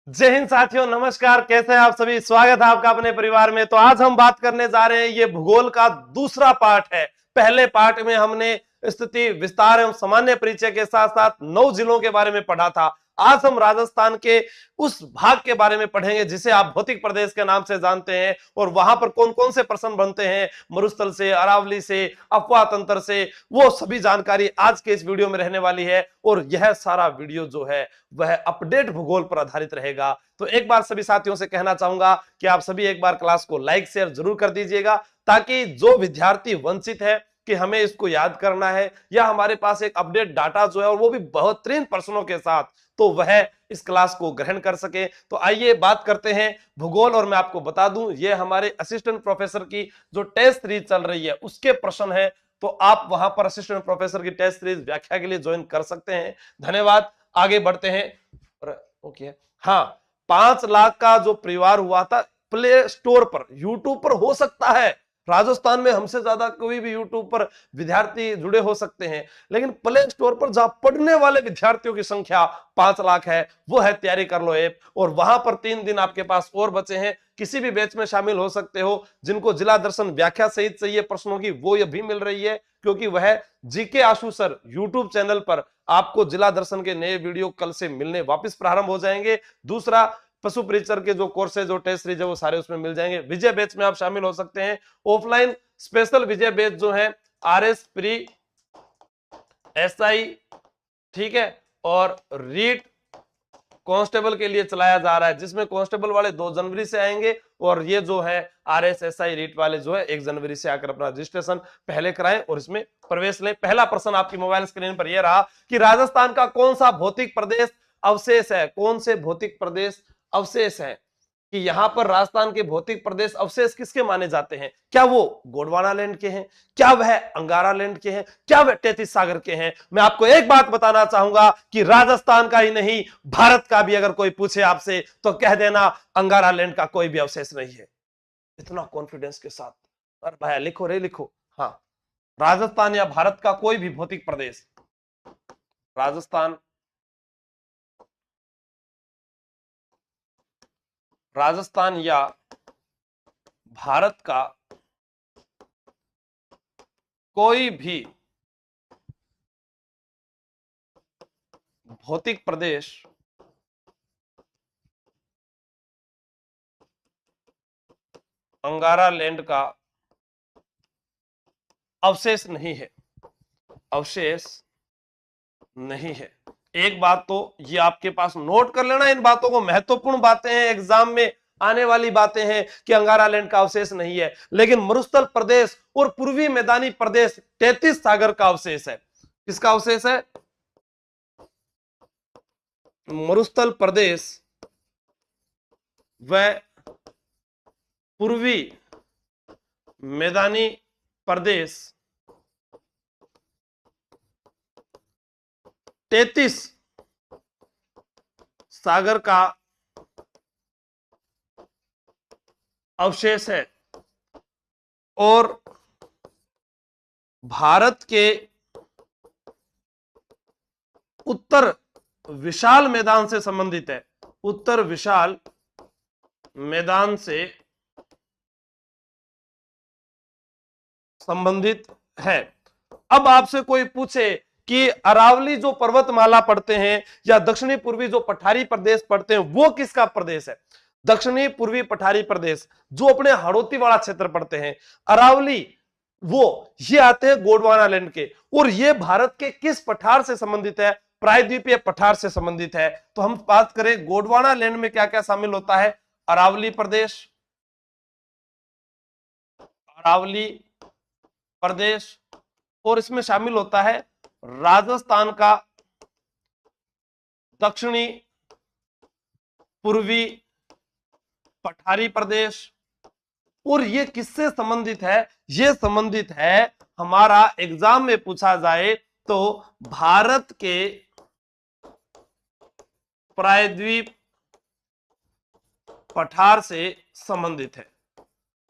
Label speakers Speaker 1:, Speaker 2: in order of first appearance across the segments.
Speaker 1: जय हिंद साथियों, नमस्कार। कैसे हैं आप सभी? स्वागत है आपका अपने परिवार में। तो आज हम बात करने जा रहे हैं, ये भूगोल का दूसरा पार्ट है। पहले पार्ट में हमने स्थिति, विस्तार एवं सामान्य परिचय के साथ साथ 9 जिलों के बारे में पढ़ा था। आज हम राजस्थान के उस भाग के बारे में पढ़ेंगे जिसे आप भौतिक प्रदेश के नाम से जानते हैं, और वहां पर कौन कौन से प्रश्न बनते हैं, मरुस्थल से, अरावली से, अफवाह तंत्र से, वो सभी जानकारी आज के इस वीडियो में रहने वाली है। और यह सारा वीडियो जो है वह अपडेट भूगोल पर आधारित रहेगा। तो एक बार सभी साथियों से कहना चाहूंगा कि आप सभी एक बार क्लास को लाइक शेयर जरूर कर दीजिएगा, ताकि जो विद्यार्थी वंचित है कि हमें इसको याद करना है, या हमारे पास एक अपडेट डाटा जो है और वो भी बेहतरीन प्रश्नों के साथ, तो वह इस क्लास को ग्रहण कर सके। तो आइए बात करते हैं भूगोल। और मैं आपको बता दूं, ये हमारे असिस्टेंट प्रोफेसर की जो टेस्ट सीरीज चल रही है उसके प्रश्न है। तो आप वहां पर असिस्टेंट प्रोफेसर की टेस्ट सीरीज व्याख्या के लिए ज्वाइन कर सकते हैं। धन्यवाद। आगे बढ़ते हैं। ओके, हाँ, 5 लाख का जो परिवार हुआ था प्ले स्टोर पर, यूट्यूब पर हो सकता है। राजस्थान में हमसे ज्यादा कोई भी यूट्यूब पर विद्यार्थी जुड़े हो सकते हैं, लेकिन प्ले स्टोर पर जहां पढ़ने वाले विद्यार्थियों की संख्या 5 लाख है, वो है तैयारी कर लो ऐप। और वहां पर 3 दिन आपके पास और बचे हैं। किसी भी बैच में शामिल हो सकते हो। जिनको जिला दर्शन व्याख्या सहित चाहिए प्रश्नों की, वो ये भी मिल रही है, क्योंकि वह जीके आशु सर यूट्यूब चैनल पर आपको जिला दर्शन के नए वीडियो कल से मिलने वापस प्रारंभ हो जाएंगे। दूसरा, पशु परिचर के जो कोर्सेज, जो टेस्ट सीरीज है, वो सारे उसमें मिल जाएंगे। विजय बैच में आप शामिल हो सकते हैं। ऑफलाइन स्पेशल विजय बैच जो है RS प्री, SI, ठीक है, और रीट कांस्टेबल के लिए चलाया जा रहा है, जिसमें कांस्टेबल वाले 2 जनवरी से आएंगे, और ये जो है RS SI रीट वाले जो है 1 जनवरी से आकर अपना रजिस्ट्रेशन पहले कराएं और इसमें प्रवेश लें। पहला प्रश्न आपकी मोबाइल स्क्रीन पर यह रहा कि राजस्थान का कौन सा भौतिक प्रदेश अवशेष है? कौन से भौतिक प्रदेश अवशेष है कि यहां पर राजस्थान के भौतिक प्रदेश अवशेष किसके माने जाते हैं? क्या वो गोंडवाना लैंड के हैं? क्या वह अंगारा लैंड के हैं? क्या वह 33 सागर के हैं? मैं आपको एक बात बताना चाहूंगा कि राजस्थान का ही नहीं, भारत का भी अगर कोई पूछे आपसे, तो कह देना अंगारा लैंड का कोई भी अवशेष नहीं है। इतना कॉन्फिडेंस के साथ। अरे भाई लिखो रे, लिखो। हाँ, राजस्थान या भारत का कोई भी भौतिक प्रदेश, राजस्थान या भारत का कोई भी भौतिक प्रदेश अंगारा लैंड का अवशेष नहीं है, अवशेष नहीं है। एक बात तो ये आपके पास नोट कर लेना, इन बातों को, महत्वपूर्ण बातें हैं, एग्जाम में आने वाली बातें हैं कि अंगारा लैंड का अवशेष नहीं है, लेकिन मरुस्थल प्रदेश और पूर्वी मैदानी प्रदेश 33 सागर का अवशेष है। किसका अवशेष है? मरुस्थल प्रदेश व पूर्वी मैदानी प्रदेश 33 सागर का अवशेष है। और भारत के उत्तर विशाल मैदान से संबंधित है, उत्तर विशाल मैदान से संबंधित है। अब आपसे कोई पूछे कि अरावली जो पर्वतमाला पढ़ते हैं या दक्षिणी पूर्वी जो पठारी प्रदेश पढ़ते हैं, वो किसका प्रदेश है? दक्षिणी पूर्वी पठारी प्रदेश जो अपने हड़ौती वाला क्षेत्र पढ़ते हैं, अरावली, वो ये आते हैं गोंडवाना लैंड के। और ये भारत के किस पठार से संबंधित है? प्रायद्वीपीय पठार से संबंधित है। तो हम बात करें गोंडवाना लैंड में क्या क्या शामिल होता है? अरावली प्रदेश, अरावली प्रदेश, और इसमें शामिल होता है राजस्थान का दक्षिणी पूर्वी पठारी प्रदेश। और ये किससे संबंधित है? ये संबंधित है, हमारा एग्जाम में पूछा जाए तो भारत के प्रायद्वीप पठार से संबंधित है।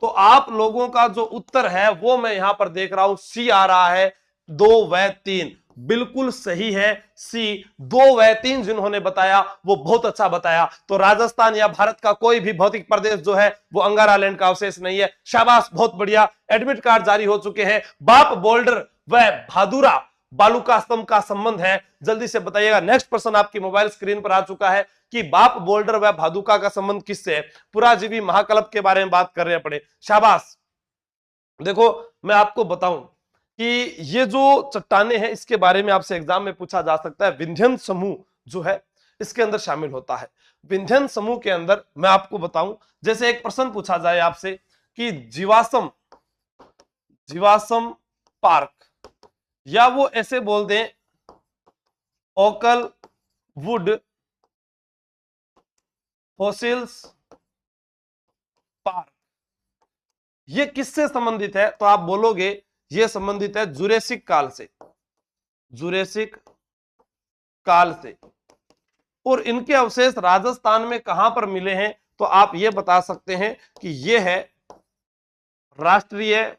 Speaker 1: तो आप लोगों का जो उत्तर है वो मैं यहां पर देख रहा हूं, सी आ रहा है, 2 व 3 बिल्कुल सही है सी। 2 व 3 जिन्होंने बताया वो बहुत अच्छा बताया। तो राजस्थान या भारत का कोई भी भौतिक प्रदेश जो है वो अंगारा लैंड का अवशेष नहीं है। शाबाश, बहुत बढ़िया। एडमिट कार्ड जारी हो चुके हैं। बाप बोल्डर व भादुरा बालूका स्तंभ का संबंध है, जल्दी से बताइएगा। नेक्स्ट प्रश्न आपकी मोबाइल स्क्रीन पर आ चुका है कि बाप बोल्डर व भादुका का संबंध किससे है? पुराजीवी महाकल्प के बारे में बात कर रहे हैं पड़े। शाबाश। देखो मैं आपको बताऊं कि ये जो चट्टाने हैं इसके बारे में आपसे एग्जाम में पूछा जा सकता है। विंध्यन समूह जो है इसके अंदर शामिल होता है। विंध्यन समूह के अंदर मैं आपको बताऊं, जैसे एक प्रश्न पूछा जाए आपसे कि जीवाश्म पार्क, या वो ऐसे बोल दें ओकल वुड फॉसिल्स पार्क, ये किससे संबंधित है? तो आप बोलोगे ये संबंधित है जुरेसिक काल से, जुरेसिक काल से। और इनके अवशेष राजस्थान में कहां पर मिले हैं? तो आप ये बता सकते हैं कि ये है राष्ट्रीय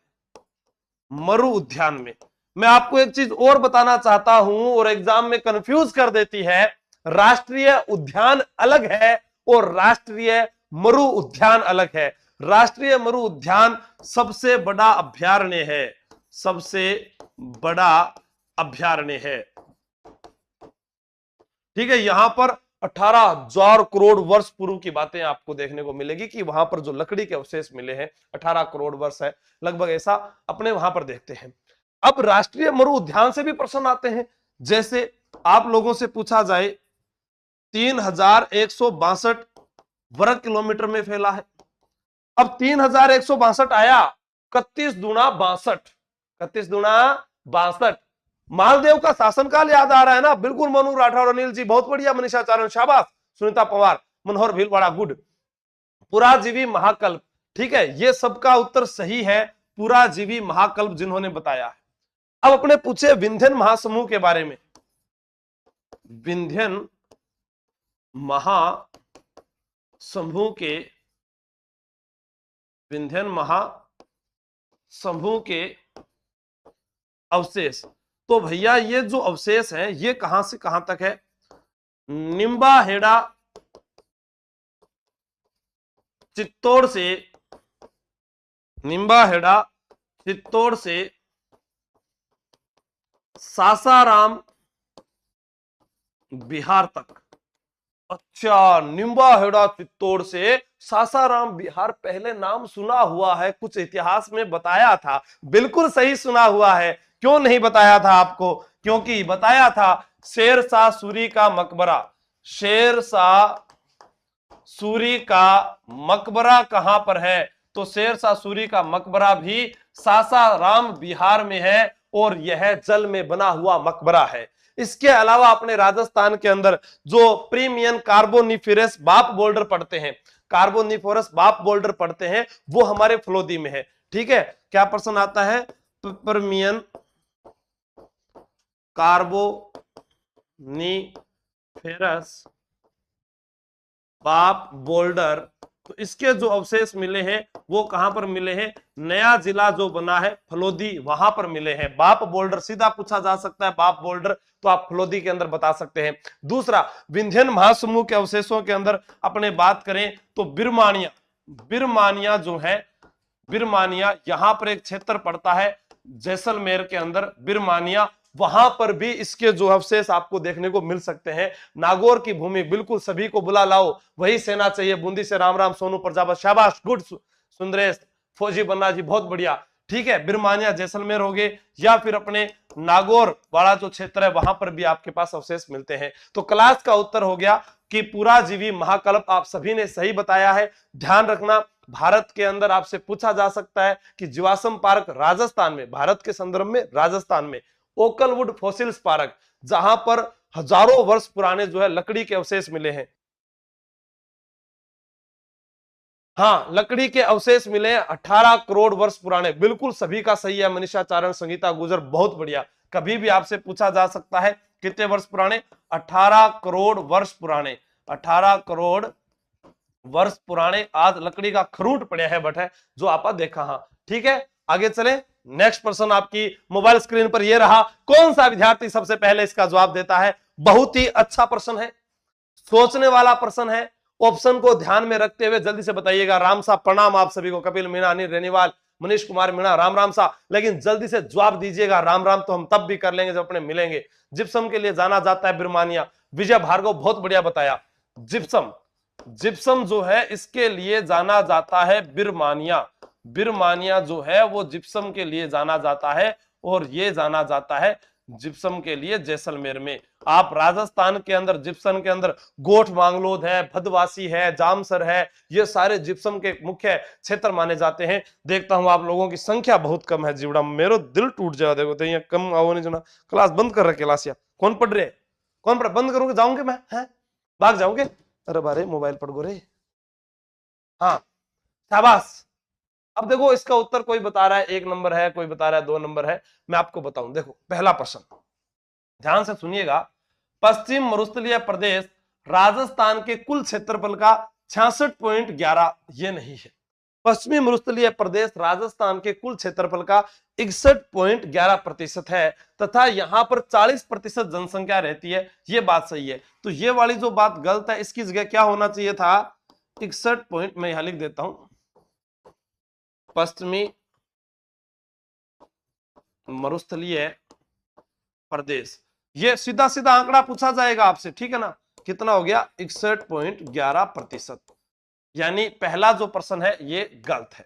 Speaker 1: मरु उद्यान में। मैं आपको एक चीज और बताना चाहता हूं और एग्जाम में कंफ्यूज कर देती है, राष्ट्रीय उद्यान अलग है और राष्ट्रीय मरु उद्यान अलग है। राष्ट्रीय मरु उद्यान सबसे बड़ा अभयारण्य है, सबसे बड़ा अभयारण्य है। ठीक है, यहां पर 18,000 करोड़ वर्ष पूर्व की बातें आपको देखने को मिलेगी कि वहां पर जो लकड़ी के अवशेष मिले हैं 18 करोड़ वर्ष है लगभग, ऐसा अपने वहां पर देखते हैं। अब राष्ट्रीय मरु उद्यान से भी प्रश्न आते हैं, जैसे आप लोगों से पूछा जाए 3,162 वर्ग किलोमीटर में फैला है। अब 3,162 आया, 31 दूना 62, 31 दूना 62। मालदेव का शासनकाल याद आ रहा है ना? बिल्कुल मनु राठौर, अनिल जी बहुत बढ़िया, मनीषा चारण शाबाश, सुनीता पवार, मनोहर भीलवाड़ा गुड। पुराजीवी महाकल्प, ठीक है, ये सबका उत्तर सही है, पुराजीवी महाकल्प जिन्होंने बताया है। अब अपने पूछे विंध्यन महासमूह के बारे में। विंध्यन महासमूह के, विंध्यन महासमूह के अवशेष, तो भैया ये जो अवशेष हैं ये कहां से कहां तक है? निम्बाहेड़ा चित्तौड़ से, निम्बाहेड़ा चित्तौड़ से सासाराम बिहार तक। अच्छा, निम्बाहेड़ा चित्तौड़ से सासाराम बिहार, पहले नाम सुना हुआ है, कुछ इतिहास में बताया था। बिल्कुल सही सुना हुआ है। क्यों नहीं बताया था आपको? क्योंकि बताया था शेरशाह सूरी का मकबरा। शेरशाह सूरी का मकबरा कहां पर है? तो शेरशाह सूरी का मकबरा भी सासाराम बिहार में है और यह जल में बना हुआ मकबरा है। इसके अलावा अपने राजस्थान के अंदर जो प्रीमियम कार्बोनिफेरस बाप बोल्डर पड़ते हैं, कार्बोनिफेरस बाप बोल्डर पड़ते हैं, वो हमारे फलोदी में है। ठीक है, क्या प्रश्न आता है? प्रीमियम कार्बोनिफेरस बाप बोल्डर, तो इसके जो अवशेष मिले हैं वो कहां पर मिले हैं? नया जिला जो बना है फलोदी, वहां पर मिले हैं। बाप बोल्डर सीधा पूछा जा सकता है, बाप बोल्डर तो आप फलोदी के अंदर बता सकते हैं। दूसरा, विंध्यन महासमूह के अवशेषों के अंदर अपने बात करें तो बिरमानिया, बिरमानिया जो है, बिरमानिया यहां पर एक क्षेत्र पड़ता है जैसलमेर के अंदर, बिरमानिया, वहां पर भी इसके जो अवशेष आपको देखने को मिल सकते हैं। नागौर की भूमि, बिल्कुल सभी को बुला लाओ वही सेना चाहिए। बूंदी से राम राम, सोनू प्रजापत शाबाश, गुड सुंदरेश, फौजी बन्ना जी बहुत बढ़िया। ठीक है, बिरमानिया जैसलमेर हो गए, या फिर अपने नागौर वाला जो क्षेत्र है वहां पर भी आपके पास अवशेष मिलते हैं। तो क्लास का उत्तर हो गया कि पुराजीवी महाकल्प आप सभी ने सही बताया है। ध्यान रखना, भारत के अंदर आपसे पूछा जा सकता है कि जीवाश्म पार्क राजस्थान में, भारत के संदर्भ में राजस्थान में ओकलवुड फॉसिल्स पार्क, जहां पर हजारों वर्ष पुराने जो है लकड़ी के अवशेष मिले हैं। हाँ, लकड़ी के अवशेष मिले हैं 18 करोड़ वर्ष पुराने, बिल्कुल सभी का सही है। मनीषा चारण, संगीता गुजर बहुत बढ़िया। कभी भी आपसे पूछा जा सकता है कितने वर्ष पुराने? 18 करोड़ वर्ष पुराने, 18 करोड़ वर्ष पुराने। आज लकड़ी का खरूट पड़ा है बट है जो आपा देखा। हाँ ठीक है, आगे चले नेक्स्ट प्रश्न आपकी मोबाइल स्क्रीन पर यह रहा, कौन सा विद्यार्थी सबसे पहले इसका जवाब देता है? बहुत ही अच्छा प्रश्न है, सोचने वाला प्रश्न है। ऑप्शन को ध्यान में रखते हुए जल्दी से बताइएगा। राम साहब प्रणाम आप सभी को, कपिल मीणा, अनिल रेनीवाल, मनीष कुमार मीणा, राम राम साहब, लेकिन जल्दी से जवाब दीजिएगा। राम राम तो हम तब भी कर लेंगे जब अपने मिलेंगे। जिप्सम के लिए जाना जाता है बिरमानिया, विजय भार्गव बहुत बढ़िया बताया। जिप्सम, जिप्सम जो है इसके लिए जाना जाता है बिरमानिया। बिरमानिया जो है वो जिप्सम के लिए जाना जाता है, और ये जाना जाता है जिप्सम के लिए जैसलमेर में। आप राजस्थान के अंदर जिप्सम के अंदर गोठ मांगलोद है, भदवासी है, जामसर है, ये सारे जिप्सम के मुख्य क्षेत्र माने जाते हैं। देखता हूं आप लोगों की संख्या बहुत कम है जीवड़ा, मेरा दिल टूट जाए। देखो तो यहाँ कम आओ नहीं जना, क्लास बंद कर रखे क्लासिया। कौन पढ़ रहे, कौन पढ़, बंद करोगे जाऊंगे मैं, है भाग जाओगे? अरे बारे मोबाइल पढ़ गो रे। हाँ शाबाश। अब देखो इसका उत्तर कोई बता रहा है 1 नंबर है, कोई बता रहा है 2 नंबर है। मैं आपको बताऊं, देखो पहला प्रश्न ध्यान से सुनिएगा। पश्चिम मरुस्थलीय प्रदेश राजस्थान के कुल क्षेत्रफल का 66.11, ये नहीं है। पश्चिमी मरुस्थलीय प्रदेश राजस्थान के कुल क्षेत्रफल का 61.11% है, तथा यहां पर 40% जनसंख्या रहती है। ये बात सही है। तो ये वाली जो बात गलत है, इसकी जगह क्या होना चाहिए था? 61 मैं यहां लिख देता हूं, पश्चिमी मरुस्थलीय प्रदेश। ये सीधा सीधा आंकड़ा पूछा जाएगा आपसे, ठीक है ना? कितना हो गया? 61.11%। यानी पहला जो प्रश्न है ये गलत है।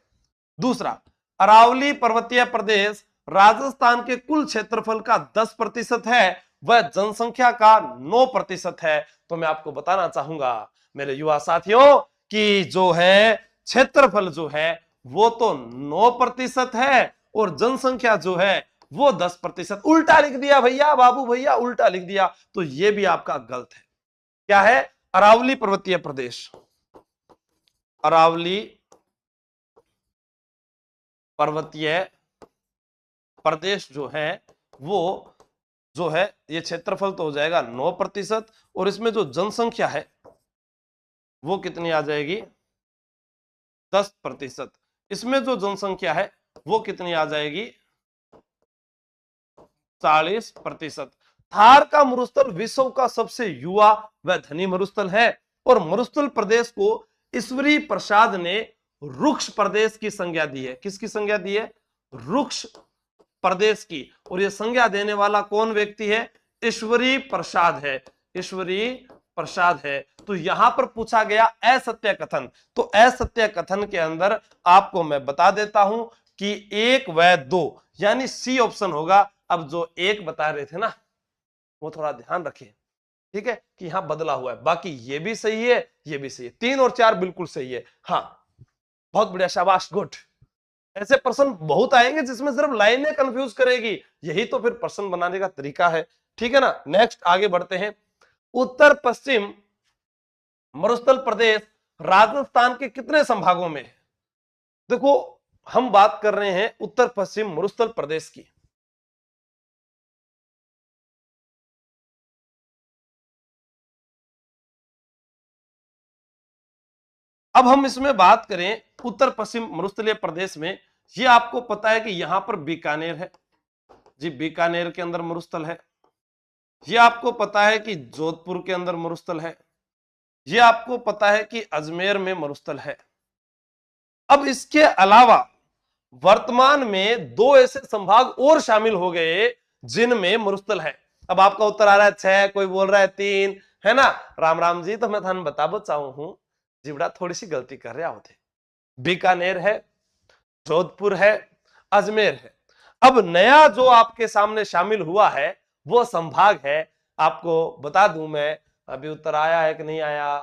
Speaker 1: दूसरा, अरावली पर्वतीय प्रदेश राजस्थान के कुल क्षेत्रफल का 10% है, वह जनसंख्या का 9% है। तो मैं आपको बताना चाहूंगा मेरे युवा साथियों कि जो है क्षेत्रफल जो है वो तो 9% है, और जनसंख्या जो है वो 10%। उल्टा लिख दिया भैया, बाबू भैया उल्टा लिख दिया। तो ये भी आपका गलत है। क्या है? अरावली पर्वतीय प्रदेश, अरावली पर्वतीय प्रदेश जो है वो जो है ये क्षेत्रफल तो हो जाएगा 9%, और इसमें जो जनसंख्या है वो कितनी आ जाएगी? 10%। इसमें जो जनसंख्या है वो कितनी आ जाएगी? 40%। थार का मरुस्थल विश्व का सबसे युवा व धनी मरुस्थल है, और मरुस्थल प्रदेश को ईश्वरी प्रसाद ने रुक्ष प्रदेश की संज्ञा दी है। किसकी संज्ञा दी है? रुक्ष प्रदेश की। और यह संज्ञा देने वाला कौन व्यक्ति है? ईश्वरी प्रसाद है, ईश्वरी प्रसाद है। तो यहां पर पूछा गया असत्य कथन। तो असत्य कथन के अंदर आपको मैं बता देता हूं कि 1 व 2 यानी सी ऑप्शन होगा। अब जो 1 बता रहे थे ना वो थोड़ा ध्यान रखिए, ठीक है, कि यहां बदला हुआ है। बाकी ये भी सही है, ये भी सही है, 3 और 4 बिल्कुल सही है। हाँ बहुत बढ़िया, शाबाश, गुड। ऐसे प्रश्न बहुत आएंगे जिसमें सिर्फ लाइनें कंफ्यूज करेगी, यही तो फिर प्रश्न बनाने का तरीका है, ठीक है ना? नेक्स्ट आगे बढ़ते हैं। उत्तर पश्चिम मरुस्थल प्रदेश राजस्थान के कितने संभागों में है? देखो हम बात कर रहे हैं उत्तर पश्चिम मरुस्थल प्रदेश की। अब हम इसमें बात करें उत्तर पश्चिम मरुस्थलीय प्रदेश में, ये आपको पता है कि यहां पर बीकानेर है जी, बीकानेर के अंदर मरुस्थल है। ये आपको पता है कि जोधपुर के अंदर मरुस्थल है। ये आपको पता है कि अजमेर में मरुस्थल है। अब इसके अलावा वर्तमान में 2 ऐसे संभाग और शामिल हो गए जिनमें मरुस्थल है। अब आपका उत्तर आ रहा है 6, कोई बोल रहा है 3, है ना? राम राम जी। तो मैं थान बताबो चाहूं हूं जिबड़ा थोड़ी सी गलती कर रहे होते। बीकानेर है, जोधपुर है, अजमेर है। अब नया जो आपके सामने शामिल हुआ है वो संभाग है, आपको बता दूं मैं। अभी उत्तर आया है कि नहीं आया?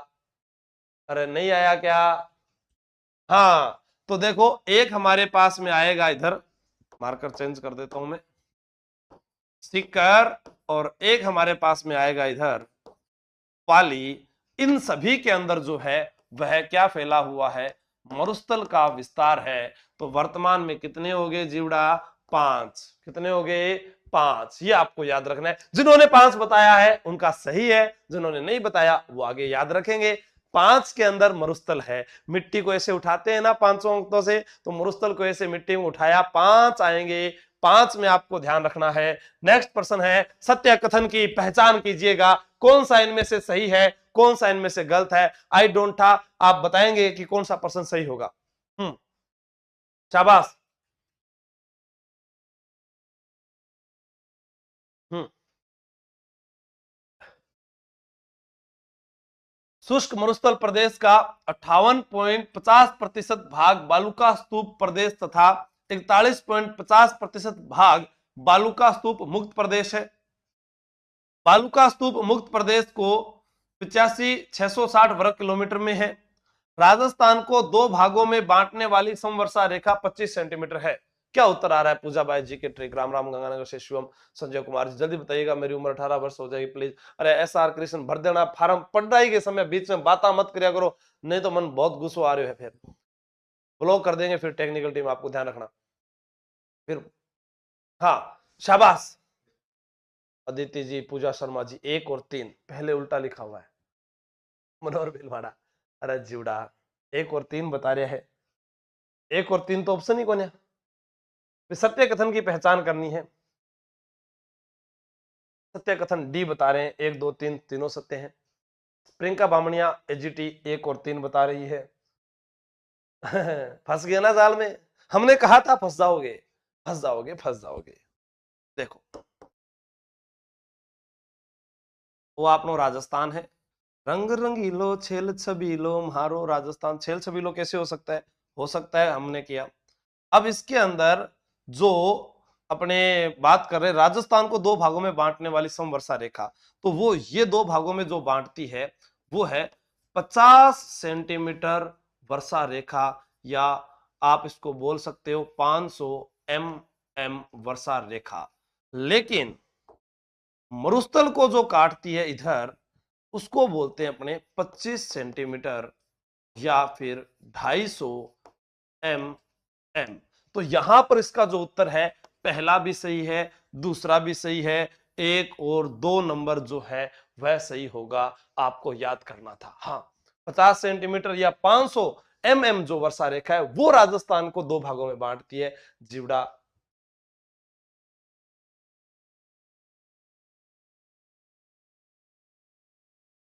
Speaker 1: अरे नहीं आया क्या? हाँ तो देखो एक हमारे पास में आएगा, इधर मार्कर चेंज कर देता हूं मैं, सीकर, और एक हमारे पास में आएगा इधर पाली। इन सभी के अंदर जो है वह क्या फैला हुआ है? मरुस्थल का विस्तार है। तो वर्तमान में कितने हो गए जीवड़ा? 5। कितने हो गए? 5। ये आपको याद रखना है। जिन्होंने 5 बताया है उनका सही है, जिन्होंने नहीं बताया वो आगे याद रखेंगे। 5 के अंदर मरुस्थल है। मिट्टी को ऐसे उठाते हैं ना 500 अंकों से, तो मरुस्थल को ऐसे मिट्टी में उठाया, 5 आएंगे। 5 में आपको ध्यान रखना है। नेक्स्ट प्रश्न है, सत्य कथन की पहचान कीजिएगा। कौन सा इनमें से सही है, कौन सा इनमें से गलत है? आई डोंट था, आप बताएंगे कि कौन सा प्रश्न सही होगा। शाबाश। शुष्क मरुस्थल प्रदेश का 58.50% भाग बालुका स्तूप प्रदेश तथा 41.50% भाग बालुका स्तूप मुक्त प्रदेश है। बालुका स्तूप मुक्त प्रदेश को 85,660 वर्ग किलोमीटर में है। राजस्थान को 2 भागों में बांटने वाली समवर्षा रेखा 25 सेंटीमीटर है। क्या उत्तर आ रहा है? पूजा बाई जी के ट्रिक, राम राम, गंगानगर से शिवम, संजय कुमार जी, जल्दी बताइएगा। मेरी उम्र 18 वर्ष हो जाएगी प्लीज। अरे SR कृष्ण भर देना फार्म, पढ़ाई के समय बीच में बात मत करिया करो, नहीं तो मन बहुत गुस्सा आ रहे है, फिर ब्लॉक कर देंगे। फिर टेक्निकल टीम, आपको ध्यान रखना फिर। हाँ शाबाश अदिति जी, पूजा शर्मा जी। 1 और 3 पहले उल्टा लिखा हुआ है। मनोहर भिलवाड़ा, अरे जीवड़ा 1 और 3 बता रहे हैं। 1 और 3 तो ऑप्शन ही कौन है? सत्य कथन की पहचान करनी है। सत्य कथन डी बता रहे हैं, 1 2 3 तीनों सत्य हैं। प्रियंका बामणिया एजीटी 1 और 3 बता रही है। फंस गया ना जाल में, हमने कहा था फंस जाओगे, फंस जाओगे, फंस जाओगे। देखो वो आपनो राजस्थान है। रंग रंगीलो छेल छबीलो म्हारो राजस्थान। छेल छबीलो कैसे हो सकता है? हो सकता है, हमने किया। अब इसके अंदर जो अपने बात कर रहे, राजस्थान को 2 भागों में बांटने वाली समवर्षा रेखा, तो वो ये 2 भागों में जो बांटती है वो है 50 सेंटीमीटर वर्षा रेखा, या आप इसको बोल सकते हो 500 mm वर्षा रेखा। लेकिन मरुस्थल को जो काटती है इधर, उसको बोलते हैं अपने 25 सेंटीमीटर या फिर 250 mm। तो यहां पर इसका जो उत्तर है, पहला भी सही है, दूसरा भी सही है, 1 और 2 नंबर जो है वह सही होगा। आपको याद करना था। हाँ 50 सेंटीमीटर या 500 mm जो वर्षा रेखा है वो राजस्थान को 2 भागों में बांटती है। जीवड़ा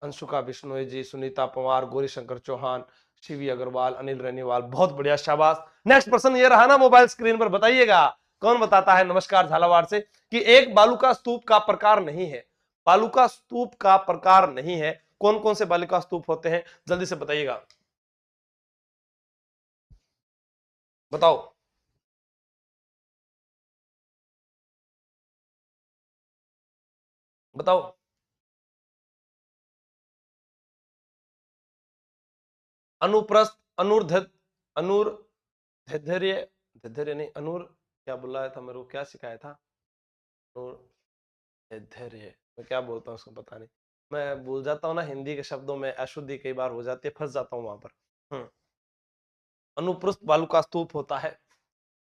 Speaker 1: अंशुका बिश्नोई जी, सुनीता पवार, गौरी शंकर चौहान, शिवी अग्रवाल, अनिल रेनीवाल, बहुत बढ़िया, शाबाश। नेक्स्ट प्रश्न ये रहा ना मोबाइल स्क्रीन पर, बताइएगा कौन बताता है? नमस्कार झालावाड़ से, कि एक बालुका स्तूप का प्रकार नहीं है। बालुका स्तूप का प्रकार नहीं है, कौन कौन से बालुका स्तूप होते हैं? जल्दी से बताइएगा, बताओ। बताओ अनुप्रस्थ, अनुर्ध, अनुर धैर्य, धैर्य नहीं, अनुर क्या बुलाया था मेरे को, क्या सिखाया था? धैर्य, मैं क्या बोलता हूँ उसको पता नहीं, मैं भूल जाता हूँ ना हिंदी के शब्दों में, अशुद्धि कई बार हो जाती है, फंस जाता हूँ वहां पर। अनुप्रस्थ बालुका स्तूप होता है।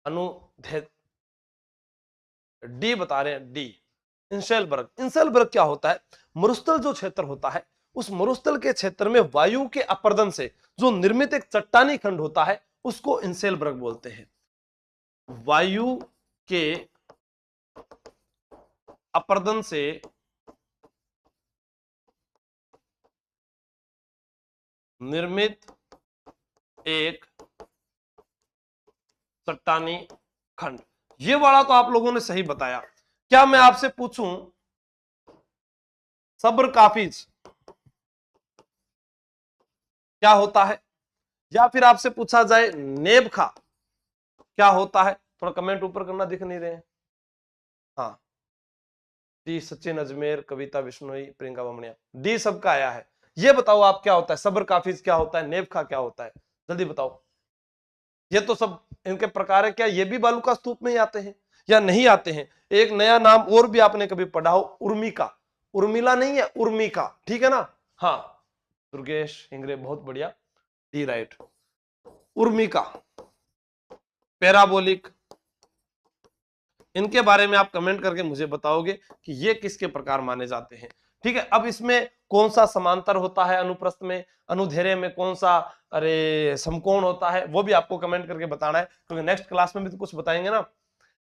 Speaker 1: अनु डी बता रहे हैं, डी इंसेलबर्ग। इंसेलबर्ग क्या होता है? मरुस्थल जो क्षेत्र होता है, उस मरुस्थल के क्षेत्र में वायु के अपर्दन से जो निर्मित एक चट्टानी खंड होता है उसको इंसेलबर्ग बोलते हैं। वायु के अपर्दन से निर्मित एक चट्टानी खंड, ये वाला तो आप लोगों ने सही बताया। क्या मैं आपसे पूछूं, सब्र काफिज क्या होता है? या फिर आपसे पूछा जाए नेबखा क्या होता है? थोड़ा कमेंट ऊपर करना, दिख नहीं रहे हैं। हाँ डी सचिन अजमेर, कविता बिश्नोई, प्रियंका बामणिया, डी सबका आया है। ये बताओ आप क्या होता है? सब्र काफिज क्या होता है? नेबखा क्या होता है? जल्दी बताओ। ये तो सब इनके प्रकार है। क्या ये भी बालुका स्तूप में ही आते हैं या नहीं आते हैं? एक नया नाम और भी आपने कभी पढ़ा हो, उर्मिका। उर्मिला नहीं है, उर्मिका, ठीक है ना? हाँ दुर्गेश हिंगरे, बहुत बढ़िया, डी राइट। उर्मिका, पैराबोलिक, इनके बारे में आप कमेंट करके मुझे बताओगे कि ये किसके प्रकार माने जाते हैं। ठीक है, अब इसमें कौन सा समांतर होता है अनुप्रस्थ में, अनुधेरे में कौन सा अरे समकोण होता है, वो भी आपको कमेंट करके बताना है, क्योंकि नेक्स्ट क्लास में भी तो कुछ बताएंगे ना।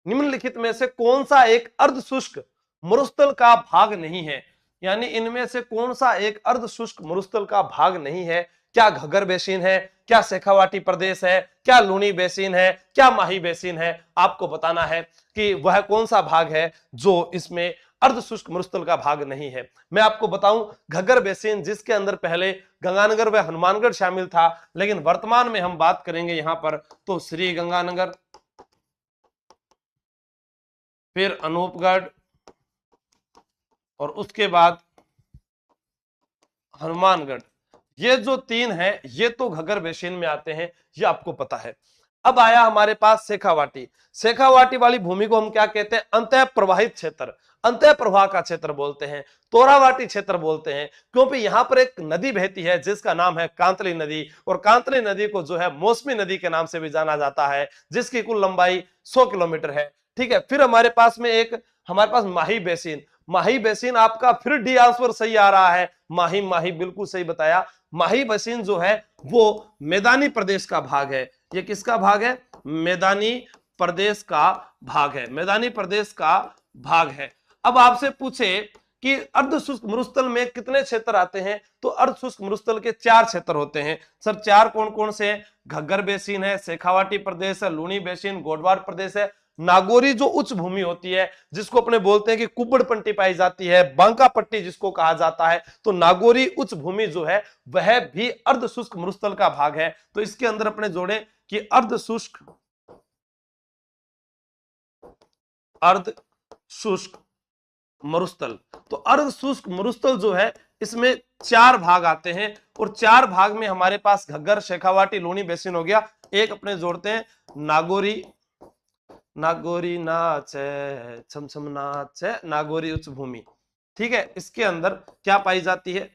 Speaker 1: निम्नलिखित में से कौन सा एक अर्ध शुष्क मरुस्थल का भाग नहीं है, यानी इनमें से कौन सा एक अर्ध शुष्क मरुस्थल का भाग नहीं है? क्या घग्गर बेसिन है, क्या शेखावाटी प्रदेश है, क्या लूनी बेसिन है, क्या माही बेसिन है? आपको बताना है कि वह कौन सा भाग है जो इसमें अर्ध शुष्क मरुस्थल का भाग नहीं है। मैं आपको बताऊं, घग्गर बेसिन जिसके अंदर पहले गंगानगर व हनुमानगढ़ शामिल था, लेकिन वर्तमान में हम बात करेंगे यहां पर तो श्री गंगानगर, फिर अनूपगढ़ और उसके बाद हनुमानगढ़। ये जो तीन है ये तो घग्गर बेसिन में आते हैं, ये आपको पता है। अब आया हमारे पास शेखावाटी। शेखावाटी वाली भूमि को हम क्या कहते हैं? अंतः प्रवाहित क्षेत्र, अंतः प्रवाह का क्षेत्र बोलते हैं, तोरावाटी क्षेत्र बोलते हैं, क्योंकि यहां पर एक नदी बहती है जिसका नाम है कांतली नदी, और कांतली नदी को जो है मौसमी नदी के नाम से भी जाना जाता है, जिसकी कुल लंबाई 100 किलोमीटर है। ठीक है, फिर हमारे पास में एक हमारे पास माही बेसिन। माही बेसिन आपका फिर डी आंसर सही आ रहा है, माही माही बिल्कुल सही बताया। माही बेसिन जो है वो मैदानी प्रदेश का भाग है। ये किसका भाग है? मैदानी प्रदेश का भाग है, मैदानी प्रदेश का भाग है। अब आपसे पूछे कि अर्ध शुष्क मरुस्थल में कितने क्षेत्र आते हैं, तो अर्ध शुष्क मरुस्थल के 4 क्षेत्र होते हैं। सर 4 कौन कौन से हैं? घग्गर बेसिन है, शेखावाटी प्रदेश है, लूनी बेसिन, गोडवार प्रदेश है, नागौरी जो उच्च भूमि होती है जिसको अपने बोलते हैं कि कुब्बड़ पट्टी पाई जाती है, बांका पट्टी जिसको कहा जाता है, तो नागौरी उच्च भूमि जो है वह भी अर्ध शुष्क मरुस्थल का भाग है। तो इसके अंदर अपने जोड़े कि अर्ध शुष्क मरुस्थल। तो अर्ध शुष्क मरुस्थल जो है इसमें 4 भाग आते हैं, और 4 भाग में हमारे पास घग्गर, शेखावाटी, लूनी बेसिन हो गया। एक अपने जोड़ते हैं नागौरी, नागौरी नाचे छम छम नाचे, नागौरी उच्च भूमि। ठीक है, इसके अंदर क्या पाई जाती है?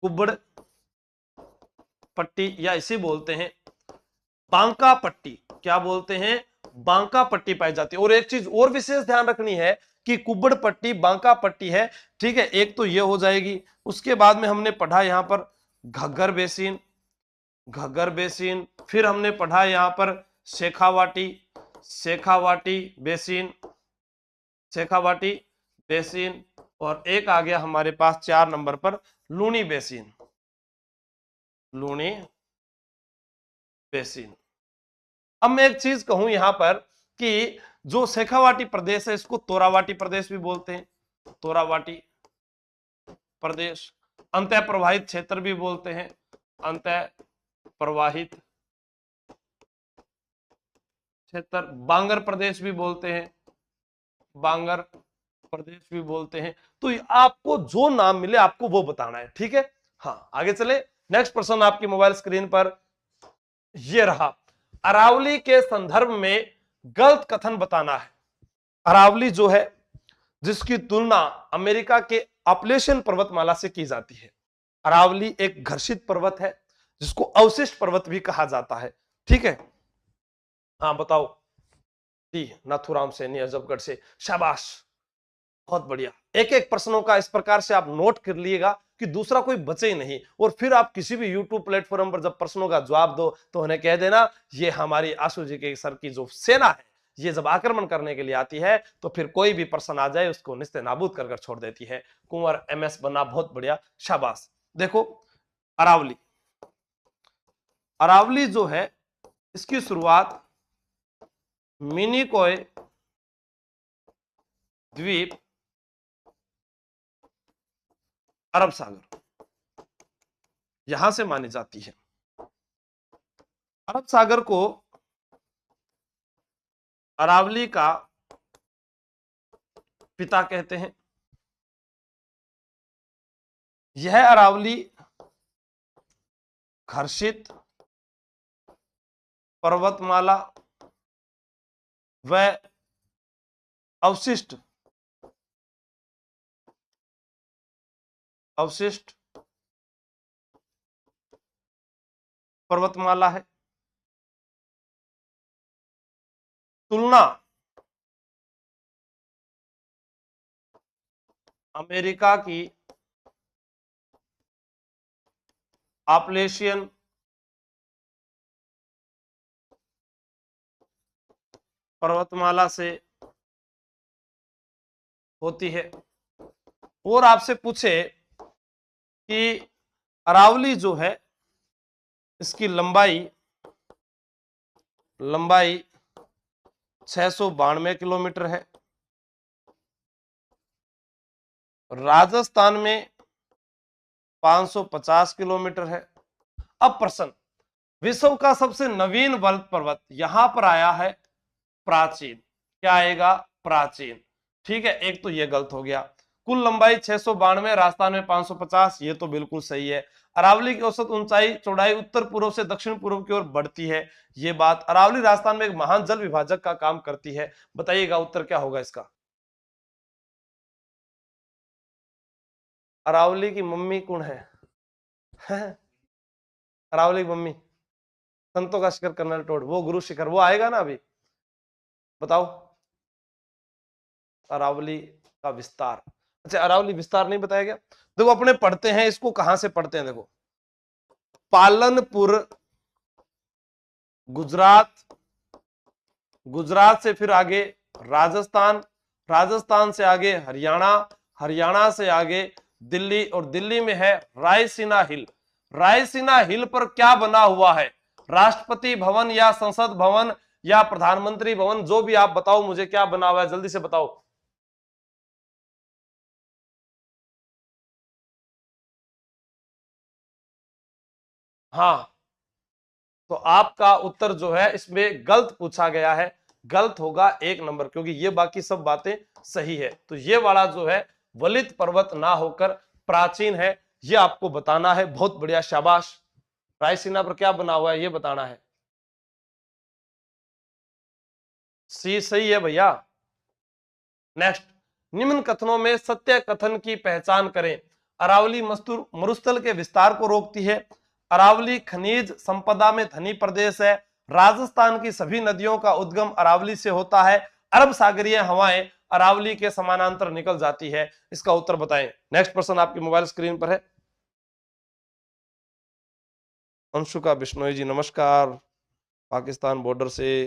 Speaker 1: कुब्बड़ पट्टी, या इसे बोलते हैं बांका पट्टी। क्या बोलते हैं? बांका पट्टी पाई जाती है। और एक चीज और विशेष ध्यान रखनी है कि कुब्बड़ पट्टी बांका पट्टी है। ठीक है, एक तो ये हो जाएगी। उसके बाद में हमने पढ़ा यहां पर घग्गर बेसिन, घग्गर बेसिन, फिर हमने पढ़ा यहां पर शेखावाटी, शेखावाटी बेसिन, शेखावाटी बेसिन, और एक आ गया हमारे पास 4 नंबर पर लूनी बेसिन, लूनी बेसिन। अब मैं एक चीज कहूं यहां पर कि जो शेखावाटी प्रदेश है इसको तोरावाटी प्रदेश भी बोलते हैं, तोरावाटी प्रदेश। अंतः प्रवाहित क्षेत्र भी बोलते हैं, अंतः प्रवाहित क्षेत्र। बांगर प्रदेश भी बोलते हैं, बांगर प्रदेश भी बोलते हैं। तो आपको जो नाम मिले आपको वो बताना है। ठीक है, हाँ आगे चले। नेक्स्ट प्रश्न आपकी मोबाइल स्क्रीन पर ये रहा, अरावली के संदर्भ में गलत कथन बताना है। अरावली जो है जिसकी तुलना अमेरिका के अपलेशियन पर्वतमाला से की जाती है। अरावली एक घर्षित पर्वत है जिसको अवशिष्ट पर्वत भी कहा जाता है। ठीक है, हाँ बताओ। डी नाथुराम सैनी अजबगढ़ से, शाबाश, बहुत बढ़िया। एक एक प्रश्नों का इस प्रकार से आप नोट कर लिएगा कि दूसरा कोई बचे ही नहीं, और फिर आप किसी भी यूट्यूब प्लेटफॉर्म पर जब प्रश्नों का जवाब दो तो उन्हें कह देना ये हमारी आशु जी के सर की जो सेना है ये जब आक्रमण करने के लिए आती है तो फिर कोई भी प्रश्न आ जाए उसको निस्ते नाबूद कर छोड़ देती है। कुंवर MS बना, बहुत बढ़िया, शाबाश। देखो अरावली, अरावली जो है इसकी शुरुआत मिनिकोय द्वीप, अरब सागर, यहां से मानी जाती है। अरब सागर को अरावली का पिता कहते हैं। यह अरावली घर्षित पर्वतमाला व अवशिष्ट पर्वतमाला है। तुलना अमेरिका की आपलेशियन पर्वतमाला से होती है। और आपसे पूछे कि अरावली जो है इसकी लंबाई 692 किलोमीटर है। राजस्थान में 550 किलोमीटर है। अब प्रश्न, विश्व का सबसे नवीन पर्वत यहां पर आया है प्राचीन। क्या आएगा? प्राचीन। ठीक है, एक तो ये गलत हो गया। कुल लंबाई 692, राजस्थान में 550, ये तो बिल्कुल सही है। अरावली की औसत ऊंचाई चौड़ाई उत्तर पूर्व से दक्षिण पूर्व की ओर बढ़ती है, ये बात। अरावली राजस्थान में एक महान जल विभाजक का काम करती है। बताइएगा उत्तर क्या होगा इसका? अरावली की मम्मी कौन है? अरावली की मम्मी संतों का शिखर कर्नल टोड, वो गुरु शिखर, वो आएगा ना अभी। बताओ। अरावली का विस्तार। अच्छा, अरावली विस्तार नहीं बताया गया। देखो अपने पढ़ते हैं इसको, कहां से पढ़ते हैं देखो, पालनपुर गुजरात, गुजरात से फिर आगे राजस्थान, राजस्थान से आगे हरियाणा, हरियाणा से आगे दिल्ली, और दिल्ली में है रायसीना हिल। रायसीना हिल पर क्या बना हुआ है? राष्ट्रपति भवन या संसद भवन या प्रधानमंत्री भवन, जो भी आप बताओ मुझे, क्या बना हुआ है जल्दी से बताओ। हाँ, तो आपका उत्तर जो है इसमें गलत पूछा गया है, गलत होगा 1 नंबर, क्योंकि ये बाकी सब बातें सही है। तो ये वाला जो है वलित पर्वत ना होकर प्राचीन है, ये आपको बताना है। बहुत बढ़िया, शाबाश। रायसीना पर क्या बना हुआ है ये बताना है। सी सही है भैया। नेक्स्ट, निम्न कथनों में सत्य कथन की पहचान करें। अरावली मरुस्थल के विस्तार को रोकती है। अरावली खनिज संपदा में धनी प्रदेश है। राजस्थान की सभी नदियों का उद्गम अरावली से होता है। अरब सागरीय हवाएं अरावली के समानांतर निकल जाती है। इसका उत्तर बताएं। नेक्स्ट प्रश्न आपकी मोबाइल स्क्रीन पर है। अंशुका बिश्नोई जी नमस्कार, पाकिस्तान बॉर्डर से।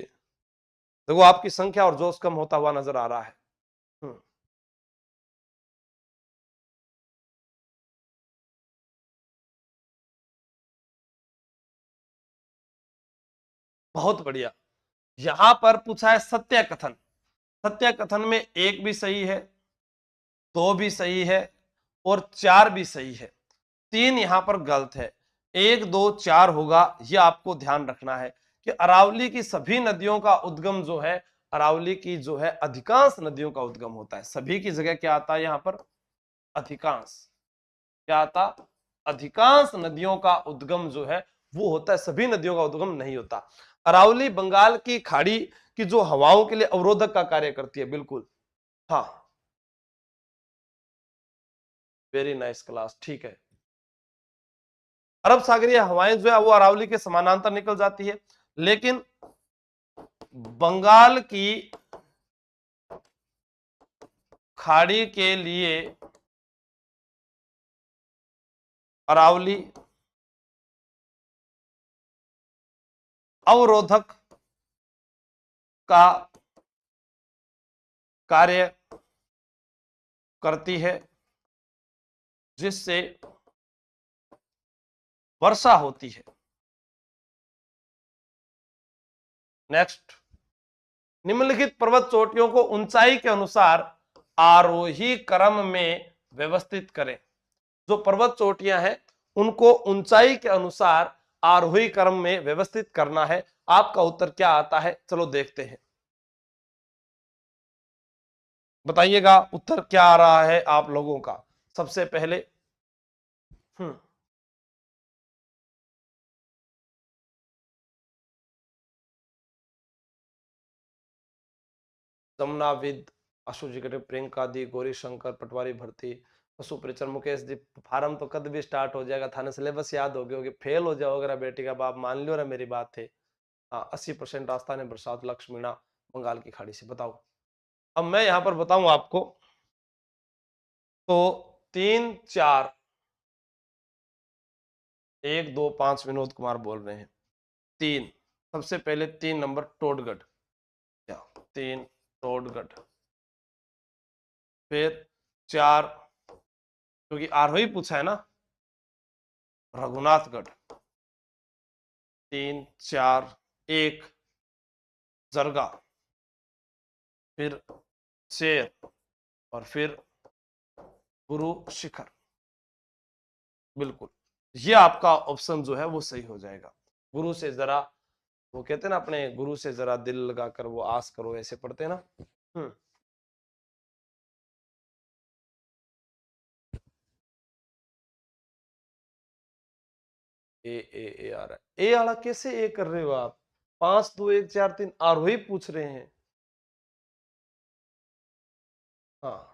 Speaker 1: देखो आपकी संख्या और जोश कम होता हुआ नजर आ रहा है। बहुत बढ़िया। यहां पर पूछा है सत्य कथन। सत्य कथन में 1 भी सही है, 2 भी सही है और 4 भी सही है। 3 यहां पर गलत है। 1 2 4 होगा, यह आपको ध्यान रखना है कि अरावली की सभी नदियों का उद्गम जो है, अरावली की जो है अधिकांश नदियों का उद्गम होता है। सभी की जगह क्या आता है यहां पर? अधिकांश। क्या आता? अधिकांश नदियों का उद्गम जो है वो होता है, सभी नदियों का उद्गम नहीं होता। अरावली बंगाल की खाड़ी की जो हवाओं के लिए अवरोधक का कार्य करती है। बिल्कुल, हाँ, वेरी नाइस क्लास, ठीक है। अरब सागरीय हवाएं जो है वो अरावली के समानांतर निकल जाती है, लेकिन बंगाल की खाड़ी के लिए अरावली अवरोधक का कार्य करती है, जिससे वर्षा होती है। नेक्स्ट, निम्नलिखित पर्वत चोटियों को ऊंचाई के अनुसार आरोही क्रम में व्यवस्थित करें। जो पर्वत चोटियां हैं उनको ऊंचाई के अनुसार आरोही क्रम में व्यवस्थित करना है। आपका उत्तर क्या आता है, चलो देखते हैं। बताइएगा उत्तर क्या आ रहा है आप लोगों का सबसे पहले। जमुनाविद, अशोक जी कटे, प्रियंका दी, गौरी शंकर, पटवारी भर्ती, पशु परिचर, मुकेश जी। फार्म तो कद भी स्टार्ट हो जाएगा, थाने सिलेबस याद हो गया होगी, फेल हो जाओगे बेटी का बाप, मान लियो रे मेरी बात है। हाँ, 80% राजस्थान है, बरसात लक्ष्मीणा बंगाल की खाड़ी से। बताओ, अब मैं यहां पर बताऊं आपको, तो 3 4 1 2 5 विनोद कुमार बोल रहे हैं। 3 सबसे पहले 3 नंबर टोडगढ़, 3 टोडगढ़। फिर 4 क्योंकि आरोही पूछा है ना, रघुनाथगढ़। 3 4 1 जरगा, फिर शेर और फिर गुरु शिखर। बिल्कुल, ये आपका ऑप्शन जो है वो सही हो जाएगा। गुरु से जरा, वो कहते हैं ना अपने गुरु से जरा दिल लगाकर वो आस करो, ऐसे पढ़ते हैं ना। ए आ रहा है। ए आला कैसे ए कर रहे हो आप? 5 2 1 4 3 आरोही पूछ रहे हैं। हाँ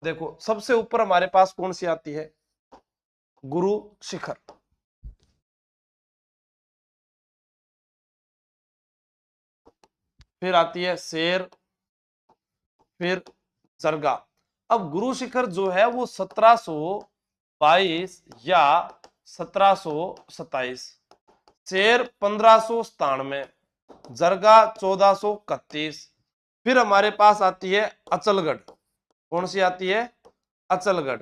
Speaker 1: देखो, सबसे ऊपर हमारे पास कौन सी आती है? गुरु शिखर। फिर आती है शेर, फिर जरगा। अब गुरु शिखर जो है वो 1722 या 1727, शेर 1597, जरगा 1431। फिर हमारे पास आती है अचलगढ़। कौन सी आती है? अचलगढ़।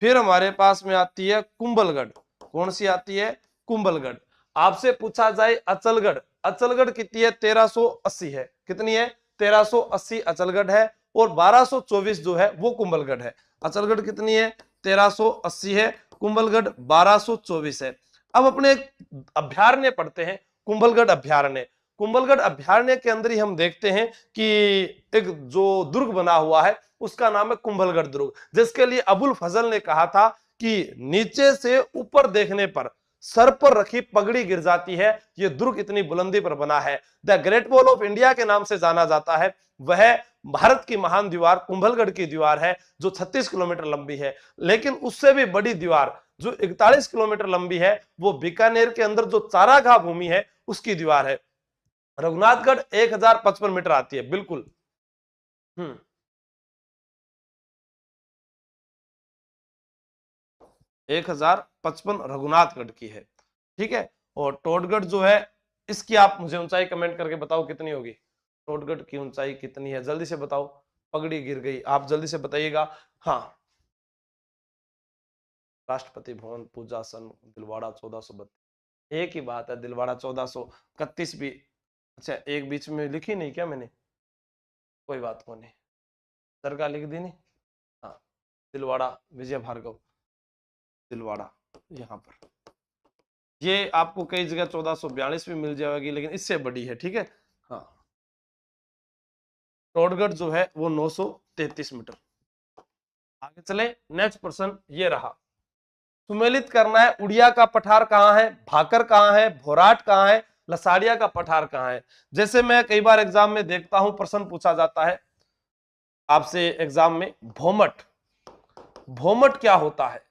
Speaker 1: फिर हमारे पास में आती है कुंभलगढ़। कौन सी आती है? कुंभलगढ़। आपसे पूछा जाए अचलगढ़, अचलगढ़ कितनी है? 1380 है। कितनी है? 1380 अचलगढ़ है, और 1224 जो है वो कुंभलगढ़ है। अचलगढ़ कितनी है? 1380 है, कुंभलगढ़ 1224 है। अब अपने अभ्यारण्य पढ़ते हैं, कुंभलगढ़ अभ्यारण्य। कुंभलगढ़ अभ्यारण्य के अंदर ही हम देखते हैं कि एक जो दुर्ग बना हुआ है उसका नाम है कुंभलगढ़ दुर्ग, जिसके लिए अबुल फजल ने कहा था कि नीचे से ऊपर देखने पर सर पर रखी पगड़ी गिर जाती है, यह दुर्ग इतनी बुलंदी पर बना है। The great wall of India के नाम से जाना जाता है। वह भारत की महान दीवार कुंभलगढ़ की दीवार है, जो 36 किलोमीटर लंबी है। लेकिन उससे भी बड़ी दीवार जो 41 किलोमीटर लंबी है, वो बीकानेर के अंदर जो चारागाह भूमि है उसकी दीवार है। रघुनाथगढ़ 1055 मीटर आती है। बिल्कुल। 1055 रघुनाथगढ़ की है। ठीक है, और टोडगढ़ जो है, इसकी आप मुझे ऊंचाई कमेंट करके बताओ कितनी होगी। टोडगढ़ की ऊंचाई कितनी है, जल्दी से बताओ। पगड़ी गिर गई, आप जल्दी से बताइएगा। हाँ, राष्ट्रपति भवन पूजा सन दिलवाड़ा 1432। एक ही बात है, दिलवाड़ा 1431 भी। अच्छा, एक बीच में लिखी नहीं क्या मैंने? कोई बात को नहीं, दरगाह लिख दी नहीं। हाँ, दिलवाड़ा विजय भार्गव दिलवाड़ा, यहाँ पर ये आपको कई जगह 1442 भी मिल जाएगी, लेकिन इससे बड़ी है। ठीक है, हाँ। टोडगढ़ जो है वो 933 मीटर। आगे चले, नेक्स्ट प्रश्न ये रहा। सुमेलित करना है, उड़िया का पठार कहाँ है, भाकर कहाँ है, भोराट कहाँ है, लसाड़िया का पठार कहाँ है। जैसे मैं कई बार एग्जाम में देखता हूं, प्रश्न पूछा जाता है आपसे एग्जाम में, भोमट। भोमट क्या होता है?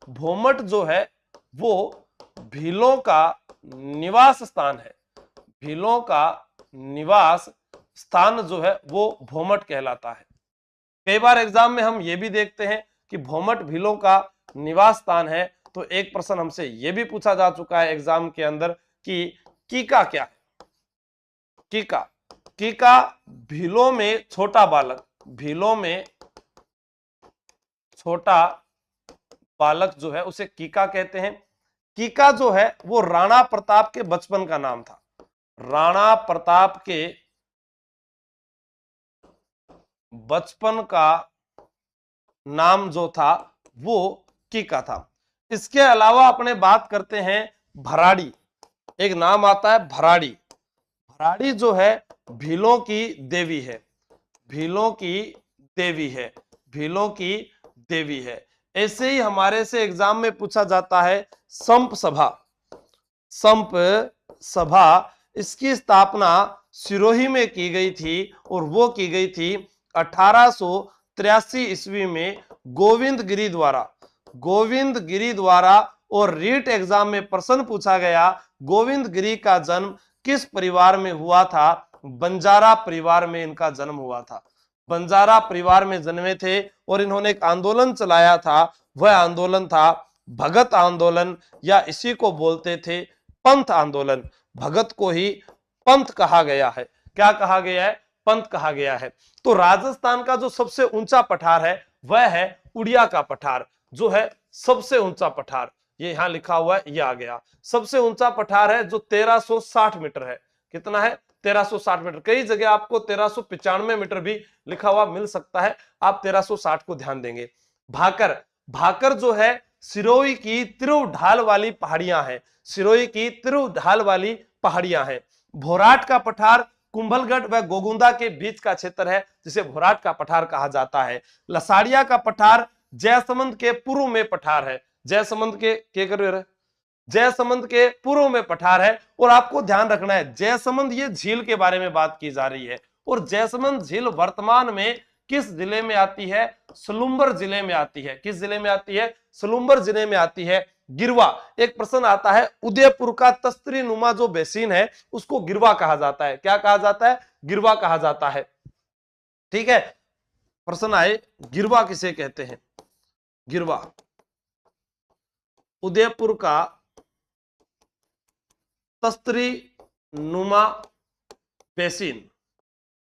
Speaker 1: भोमट जो है वो भीलों का निवास स्थान है। भीलों का निवास स्थान जो है वो भोमट कहलाता है। कई बार एग्जाम में हम ये भी देखते हैं कि भोमट भीलों का निवास स्थान है। तो एक प्रश्न हमसे ये भी पूछा जा चुका है एग्जाम के अंदर कि कीका क्या है? कीका, कीका भीलों में छोटा बालक, भीलों में छोटा बालक जो है उसे कीका कहते हैं। कीका जो है वो राणा प्रताप के बचपन का नाम था। राणा प्रताप के बचपन का नाम जो था वो कीका था। इसके अलावा अपने बात करते हैं भराड़ी। एक नाम आता है भराड़ी। भराड़ी जो है भीलों की देवी है। भीलों की देवी है। भीलों की देवी है। ऐसे ही हमारे से एग्जाम में पूछा जाता है संप सभा। संप सभा, इसकी स्थापना सिरोही में की गई थी, और वो की गई थी 1883 ईस्वी में गोविंद गिरी द्वारा। गोविंद गिरी द्वारा। और रीट एग्जाम में प्रश्न पूछा गया, गोविंद गिरी का जन्म किस परिवार में हुआ था? बंजारा परिवार में इनका जन्म हुआ था। बंजारा परिवार में जन्मे थे और इन्होंने एक आंदोलन चलाया था। वह आंदोलन था भगत आंदोलन, या इसी को बोलते थे पंथ आंदोलन। भगत को ही पंथ कहा गया है। क्या कहा गया है? पंथ कहा गया है। तो राजस्थान का जो सबसे ऊंचा पठार है वह है उड़िया का पठार, जो है सबसे ऊंचा पठार। ये यहां लिखा हुआ है, ये आ गया। सबसे ऊंचा पठार है जो 1360 मीटर है। कितना है? 1360 मीटर। कई जगह आपको 1395 मीटर भी लिखा हुआ मिल सकता है, आप 1360 को ध्यान देंगे। भाकर, भाकर जो है सिरोही की तिरु ढाल वाली पहाड़ियां हैं। सिरोही की तिरु ढाल वाली पहाड़ियां हैं। भोराट का पठार कुंभलगढ़ व गोगुंदा के बीच का क्षेत्र है, जिसे भोराट का पठार कहा जाता है। लसाड़िया का पठार जयसमंद के पूर्व में पठार है। जयसमंद के कर रहे जयसमंद के पूर्व में पठार है। और आपको ध्यान रखना है, जयसमंद ये झील के बारे में बात की जा रही है, और जयसमंद झील वर्तमान में किस जिले में आती है? सलुम्बर जिले में आती है। किस जिले में आती है? सलुम्बर जिले में आती है। गिरवा, एक प्रश्न आता है, उदयपुर का तस्त्री नुमा जो बेसिन है उसको गिरवा कहा जाता है। क्या कहा जाता है? गिरवा कहा जाता है। ठीक है, प्रश्न आए गिरवा किसे कहते हैं? गिरवा उदयपुर का तस्त्री नुमा बेसिन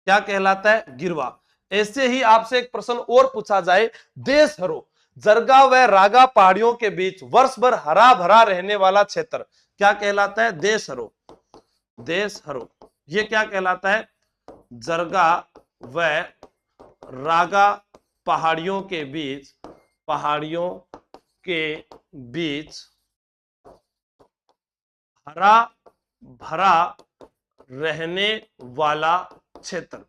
Speaker 1: क्या कहलाता है? गिरवा। ऐसे ही आपसे एक प्रश्न और पूछा जाए, देशहरो जरगा व रागा पहाड़ियों के बीच वर्ष भर हरा भरा रहने वाला क्षेत्र क्या कहलाता है? देशहरो। देशहरो ये क्या कहलाता है? जरगा व रागा पहाड़ियों के बीच, पहाड़ियों के बीच हरा भरा रहने वाला क्षेत्र।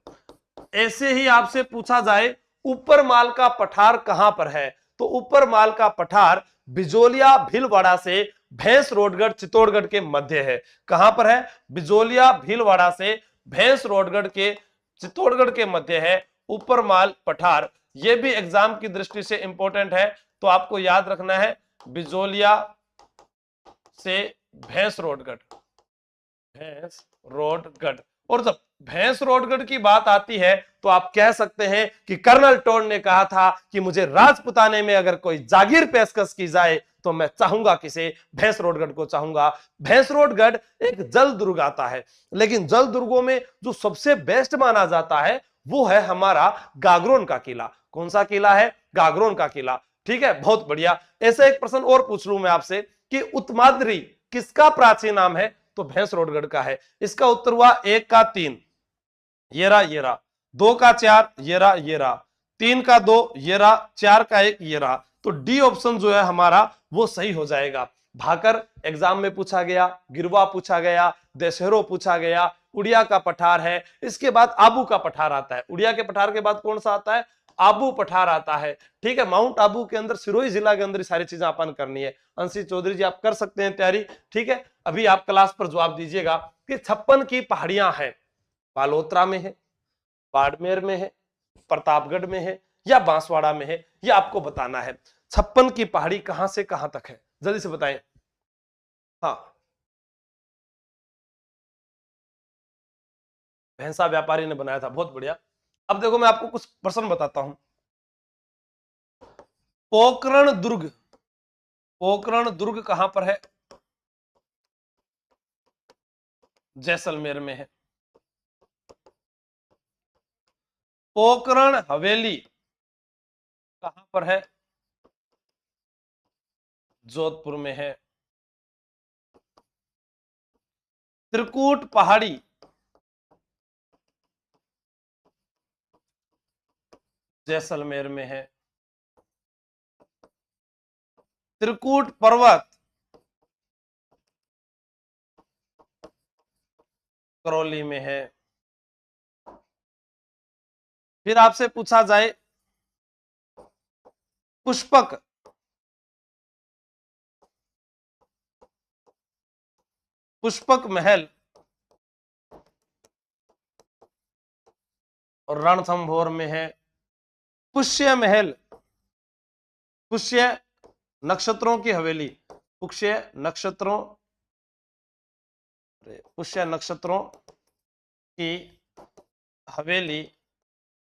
Speaker 1: ऐसे ही आपसे पूछा जाए ऊपर माल का पठार कहां पर है, तो ऊपर माल का पठार बिजोलिया भीलवाड़ा से भैंस रोडगढ़ चित्तौड़गढ़ के मध्य है। कहां पर है? बिजोलिया भीलवाड़ा से भैंस रोडगढ़ के चित्तौड़गढ़ के मध्य है ऊपर माल पठार। यह भी एग्जाम की दृष्टि से इंपॉर्टेंट है, तो आपको याद रखना है बिजोलिया से भैंस रोडगढ़, भैंस रोडगढ़। और जब भैंस रोडगढ़ की बात आती है तो आप कह सकते हैं कि कर्नल टोड ने कहा था कि मुझे राजपुताने में अगर कोई जागीर पेशकश की जाए तो मैं चाहूंगा किसे? भैंस रोडगढ़ को चाहूंगा। भैंस रोडगढ़ एक जल दुर्ग आता है, लेकिन जल दुर्गों में जो सबसे बेस्ट माना जाता है वो है हमारा गागरोन का किला। कौन सा किला है? गागरोन का किला। ठीक है, बहुत बढ़िया। ऐसा एक प्रश्न और पूछ लूं मैं आपसे कि उत्तमाद्री किसका प्राचीन नाम है? तो भैंस रोडगढ़ का है। इसका उत्तर हुआ 1 का 3 ये रहा, 2 का 4 ये रहा, 3 का 2 ये रहा, 4 का 1 ये रहा। तो डी ऑप्शन जो है हमारा वो सही हो जाएगा। भाकर एग्जाम में पूछा गया, गिरवा पूछा गया, देशहरो पूछा गया, उड़िया का पठार है। इसके बाद आबू का पठार आता है। उड़िया के पठार के बाद कौन सा आता है? आबू पठार आता है। ठीक है, माउंट आबू के अंदर सिरोही जिला के अंदर सारी चीजें अपन करनी है। अंशी चौधरी जी आप कर सकते हैं तैयारी। ठीक है, अभी आप क्लास पर जवाब दीजिएगा कि 56 की पहाड़ियां हैं, बालोतरा में है, बाड़मेर में है, प्रतापगढ़ में है या बांसवाड़ा में है, यह आपको बताना है। 56 की पहाड़ी कहां से कहां तक है, जल्दी से बताएं। हाँ, भैंसा व्यापारी ने बनाया था, बहुत बढ़िया। अब देखो मैं आपको कुछ प्रश्न बताता हूं। पोखरण दुर्ग, पोखरण दुर्ग कहां पर है? जैसलमेर में है। पोखरण हवेली कहां पर है? जोधपुर में है। त्रिकूट पहाड़ी जैसलमेर में है। त्रिकूट पर्वत करौली में है। फिर आपसे पूछा जाए पुष्पक, पुष्पक महल और रणथंभौर में है। पुष्य महल, पुष्य नक्षत्रों की हवेली, पुष्य नक्षत्रों, पुष्य नक्षत्रों की हवेली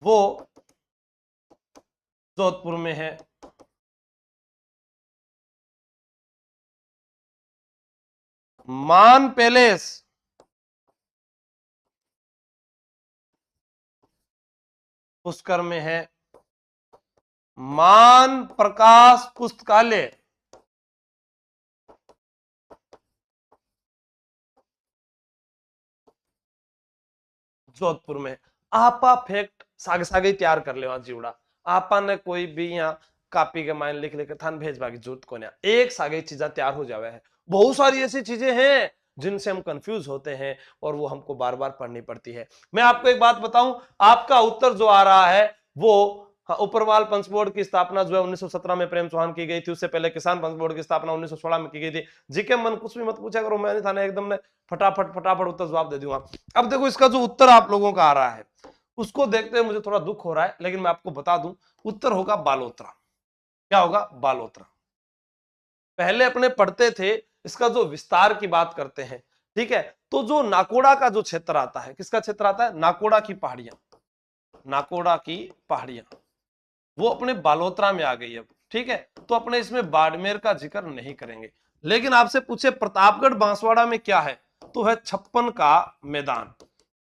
Speaker 1: वो जोधपुर में है। मान पैलेस पुष्कर में है। मान प्रकाश पुस्तकालय जोधपुर में। आपा फैक्ट सागे सागे तैयार कर ले जीवड़ा। आपा ने कोई भी यहाँ कापी के मायने लिख लेकर थान भेजवा की जरूरत को नहीं, एक सागे चीजें तैयार हो जावे है। बहुत सारी ऐसी चीजें हैं जिनसे हम कंफ्यूज होते हैं और वो हमको बार बार पढ़नी पड़ती है। मैं आपको एक बात बताऊं, आपका उत्तर जो आ रहा है वो ऊपरवाल पंच बोर्ड की स्थापना जो है 1917 में प्रेम चौहान की गई थी। उससे पहले किसान पंच बोर्ड की स्थापना 1916 में की गई थी। जीके मन कुछ भी मत पूछा करो, मैं नहीं थाने एकदम फटाफट फटाफट उत्तर जवाब दे दूंगा। अब देखो इसका जो उत्तर आप लोगों का आ रहा है उसको देखते हुए मुझे थोड़ा दुख हो रहा है, लेकिन मैं आपको बता दूं उत्तर होगा बालोतरा। क्या होगा? बालोतरा। पहले अपने पढ़ते थे, इसका जो विस्तार की बात करते हैं, ठीक है, तो जो नाकोड़ा का जो क्षेत्र आता है, किसका क्षेत्र आता है? नाकोड़ा की पहाड़ियां। नाकोड़ा की पहाड़ियां वो अपने बालोतरा में आ गई अब, ठीक है। तो अपने इसमें बाड़मेर का जिक्र नहीं करेंगे। लेकिन आपसे पूछे प्रतापगढ़ बांसवाड़ा में क्या है, तो है छप्पन का मैदान।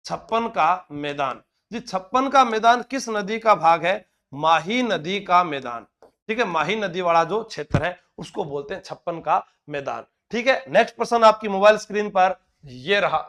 Speaker 1: छप्पन का मैदान जी, छप्पन का मैदान किस नदी का भाग है? माही नदी का मैदान, ठीक है। माही नदी वाला जो क्षेत्र है उसको बोलते हैं छप्पन का मैदान, ठीक है। नेक्स्ट प्रश्न आपकी मोबाइल स्क्रीन पर ये रहा।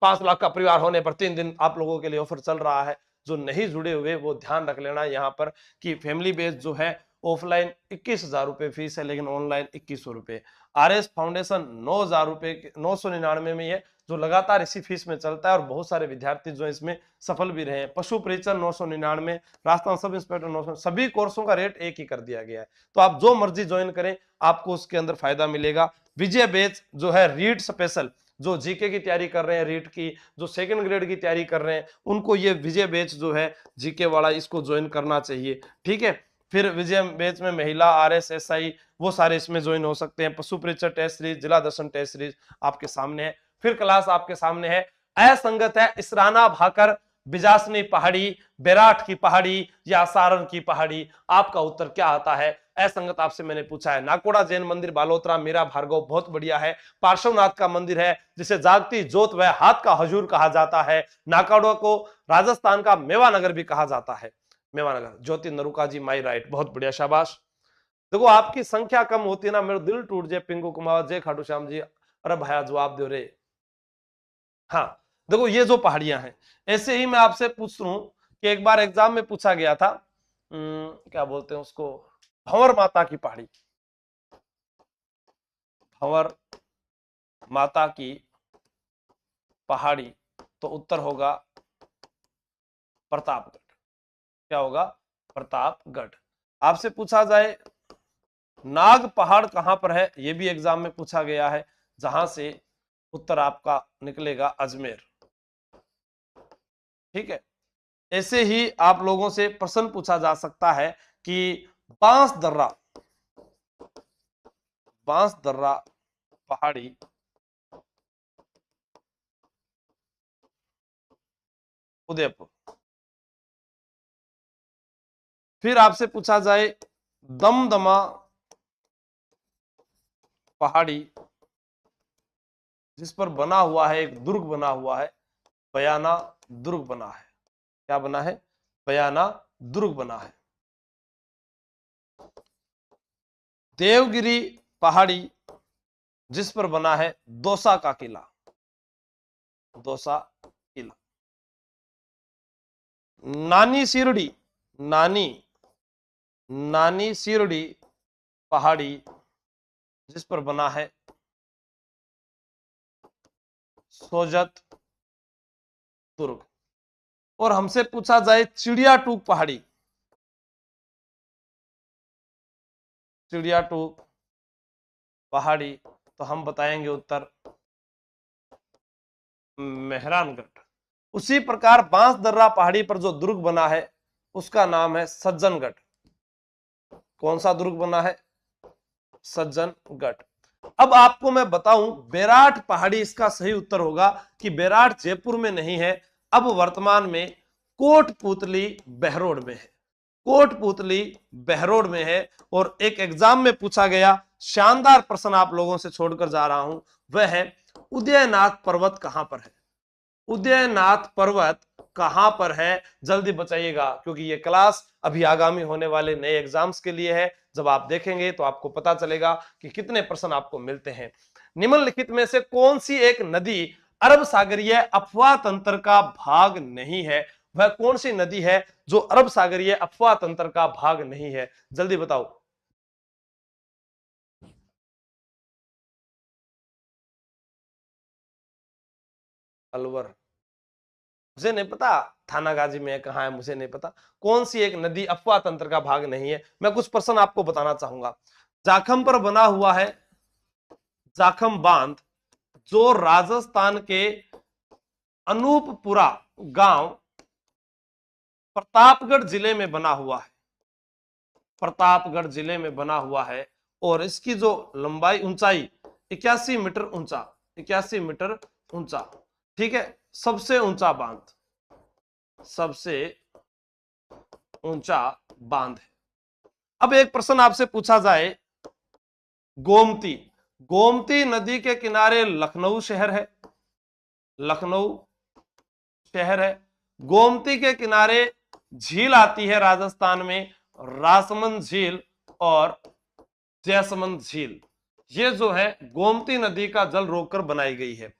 Speaker 1: 5 लाख का परिवार होने पर 3 दिन आप लोगों के लिए ऑफर चल रहा है। जो नहीं जुड़े हुए वो ध्यान रख लेना यहाँ पर कि फैमिली बेस जो है ऑफलाइन 21,000 रुपए फीस है, लेकिन ऑनलाइन 2100 रुपए। RS फाउंडेशन 9,000 रुपए 999 में है, जो लगातार इसी फीस में चलता है और बहुत सारे विद्यार्थी जो इसमें सफल भी रहे हैं। पशु परिचर 999, राजस्थान सब इंस्पेक्टर 900, सभी कोर्सों का रेट एक ही कर दिया गया है। तो आप जो मर्जी ज्वाइन करें आपको उसके अंदर फायदा मिलेगा। विजय बैच जो है रीड स्पेशल, जो जीके की तैयारी कर रहे हैं, रीट की, जो सेकंड ग्रेड की तैयारी कर रहे हैं, उनको ये विजय बैच जो है जीके वाला इसको ज्वाइन करना चाहिए, ठीक है। फिर विजय बैच में महिला RSSI वो सारे इसमें ज्वाइन हो सकते हैं। पशु परिचय टेस्ट सीरीज, जिला दर्शन टेस्ट सीरीज आपके सामने है। फिर क्लास आपके सामने है असंगत है इसराना भाकर बिजासनी पहाड़ी, बेराट की पहाड़ी या सारण की पहाड़ी, आपका उत्तर क्या आता है? असंगत आपसे मैंने पूछा है। नाकोड़ा जैन मंदिर बालोतरा, मीरा भार्गव बहुत बढ़िया है। पार्श्वनाथ का मंदिर है जिसे जागती जोत व हाथ का हजूर कहा जाता है। नाकोड़ा को राजस्थान का मेवानगर भी कहा जाता है। मेवानगर। ज्योति नरुका जी माई राइट, बहुत बढ़िया, शाबाश। देखो आपकी संख्या कम होती है ना, मेरा दिल टूट जाए। पिंकू कुमार, जय खाटू श्याम जी, अरे भाया जवाब दो रे। हाँ देखो ये जो पहाड़ियां हैं, ऐसे ही मैं आपसे पूछ रहा हूं कि एक बार एग्जाम में पूछा गया था, क्या बोलते हैं उसको, भंवर माता की पहाड़ी। भंवर माता की पहाड़ी, तो उत्तर होगा प्रतापगढ़। क्या होगा? प्रतापगढ़। आपसे पूछा जाए नाग पहाड़ कहां पर है, यह भी एग्जाम में पूछा गया है, जहां से उत्तर आपका निकलेगा अजमेर, ठीक है। ऐसे ही आप लोगों से प्रश्न पूछा जा सकता है कि बांस दर्रा पहाड़ी उदयपुर। फिर आपसे पूछा जाए दमदमा पहाड़ी जिस पर बना हुआ है एक दुर्ग बना हुआ है, बयाना दुर्ग बना है। क्या बना है? बयाना दुर्ग बना है। देवगिरी पहाड़ी जिस पर बना है दौसा का किला। दौसा किला। नानी शिरडी, नानी शिरडी पहाड़ी जिस पर बना है सोजत दुर्ग। और हमसे पूछा जाए चिड़िया टूक पहाड़ी, चिड़िया टूक पहाड़ी, तो हम बताएंगे उत्तर मेहरानगढ़। उसी प्रकार बांस दर्रा पहाड़ी पर जो दुर्ग बना है उसका नाम है सज्जनगढ़। कौन सा दुर्ग बना है? सज्जनगढ़। अब आपको मैं बताऊं बेराट पहाड़ी इसका सही उत्तर होगा कि बेराट जयपुर में नहीं है, अब वर्तमान में कोटपूतली बहरोड में है, कोटपूतली बहरोड में है। और एक एग्जाम में पूछा गया शानदार प्रश्न आप लोगों से छोड़कर जा रहा हूं, वह है उदयनाथ पर्वत कहां पर है? उदयनाथ पर्वत कहां पर है? जल्दी बताइएगा, क्योंकि ये क्लास अभी आगामी होने वाले नए एग्जाम्स के लिए है। जब आप देखेंगे तो आपको पता चलेगा कि कितने प्रश्न आपको मिलते हैं। निम्नलिखित में से कौन सी एक नदी अरब सागरीय अफवाह तंत्र का भाग नहीं है? वह कौन सी नदी है जो अरब सागरीय अफवाह तंत्र का भाग नहीं है? जल्दी बताओ। अलवर? मुझे नहीं पता थाना गाजी में कहां है, मुझे नहीं पता। कौन सी एक नदी अफवाह तंत्र का भाग नहीं है? मैं कुछ प्रश्न आपको बताना चाहूंगा। जाखम पर बना हुआ है जाखम बांध, जो राजस्थान के अनूपपुरा गांव प्रतापगढ़ जिले में बना हुआ है, प्रतापगढ़ जिले में बना हुआ है। और इसकी जो लंबाई ऊंचाई 81 मीटर ऊंचा, 81 मीटर ऊंचा, ठीक है। सबसे ऊंचा बांध, सबसे ऊंचा बांध है। अब एक प्रश्न आपसे पूछा जाए, गोमती, गोमती नदी के किनारे लखनऊ शहर है, लखनऊ शहर है। गोमती के किनारे झील आती है राजस्थान में, रासमंद झील और जैसमंद झील। ये जो है गोमती नदी का जल रोककर बनाई गई है।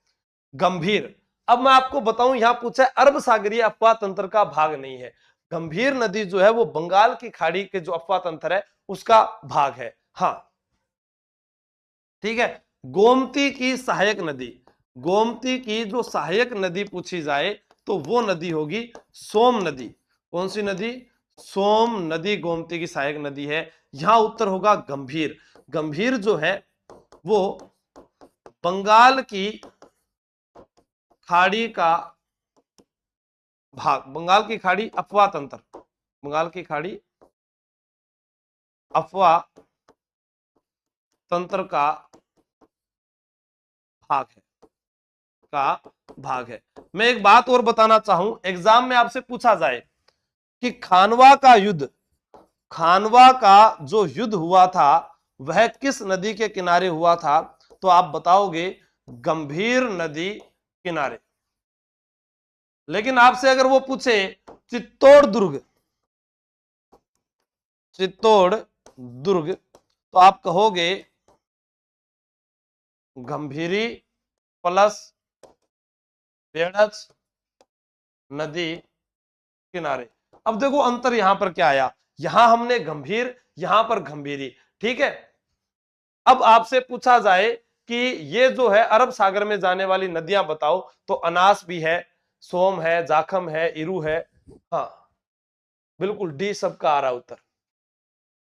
Speaker 1: गंभीर, अब मैं आपको बताऊं, यहां पूछा है अरब सागरीय अफवाह तंत्र का भाग नहीं है। गंभीर नदी जो है वो बंगाल की खाड़ी के जो अफवाह तंत्र है उसका भाग है। हाँ ठीक है। गोमती की सहायक नदी, गोमती की जो सहायक नदी पूछी जाए तो वो नदी होगी सोम नदी। कौन सी नदी? सोम नदी गोमती की सहायक नदी है। यहां उत्तर होगा गंभीर। गंभीर जो है वो बंगाल की खाड़ी का भाग, बंगाल की खाड़ी अफवाह तंत्र, बंगाल की खाड़ी अफवाह तंत्र का भाग है, का भाग है। मैं एक बात और बताना चाहूं, एग्जाम में आपसे पूछा जाए कि खानवा का युद्ध, खानवा का जो युद्ध हुआ था वह किस नदी के किनारे हुआ था, तो आप बताओगे गंभीर नदी किनारे। लेकिन आपसे अगर वो पूछे चित्तौड़ दुर्ग, चित्तौड़ दुर्ग, तो आप कहोगे गंभीरी प्लस बेड़च नदी किनारे। अब देखो अंतर यहां पर क्या आया, यहां हमने गंभीर, यहां पर गंभीरी, ठीक है। अब आपसे पूछा जाए कि ये जो है अरब सागर में जाने वाली नदियां बताओ, तो अनास भी है, सोम है, जाखम है, इरू है। हाँ बिल्कुल डी सबका आ रहा उत्तर।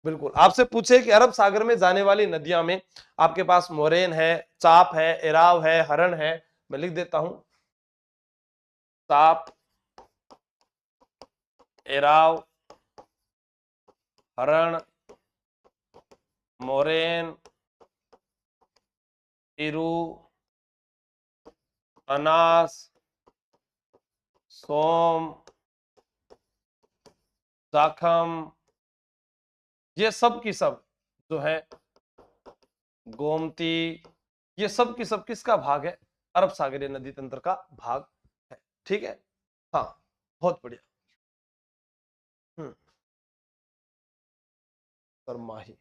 Speaker 1: बिल्कुल आपसे पूछे कि अरब सागर में जाने वाली नदियां में आपके पास मोरेन है, चाप है, एराव है, हरण है। मैं लिख देता हूं, चाप, एराव, हरण, मोरेन, इरू, अनास, सोम, जाखम, ये सब की सब जो है गोमती, ये सब की सब किसका भाग है? अरब सागरीय नदी तंत्र का भाग है। ठीक है, हाँ बहुत बढ़िया। हम्म, और माही,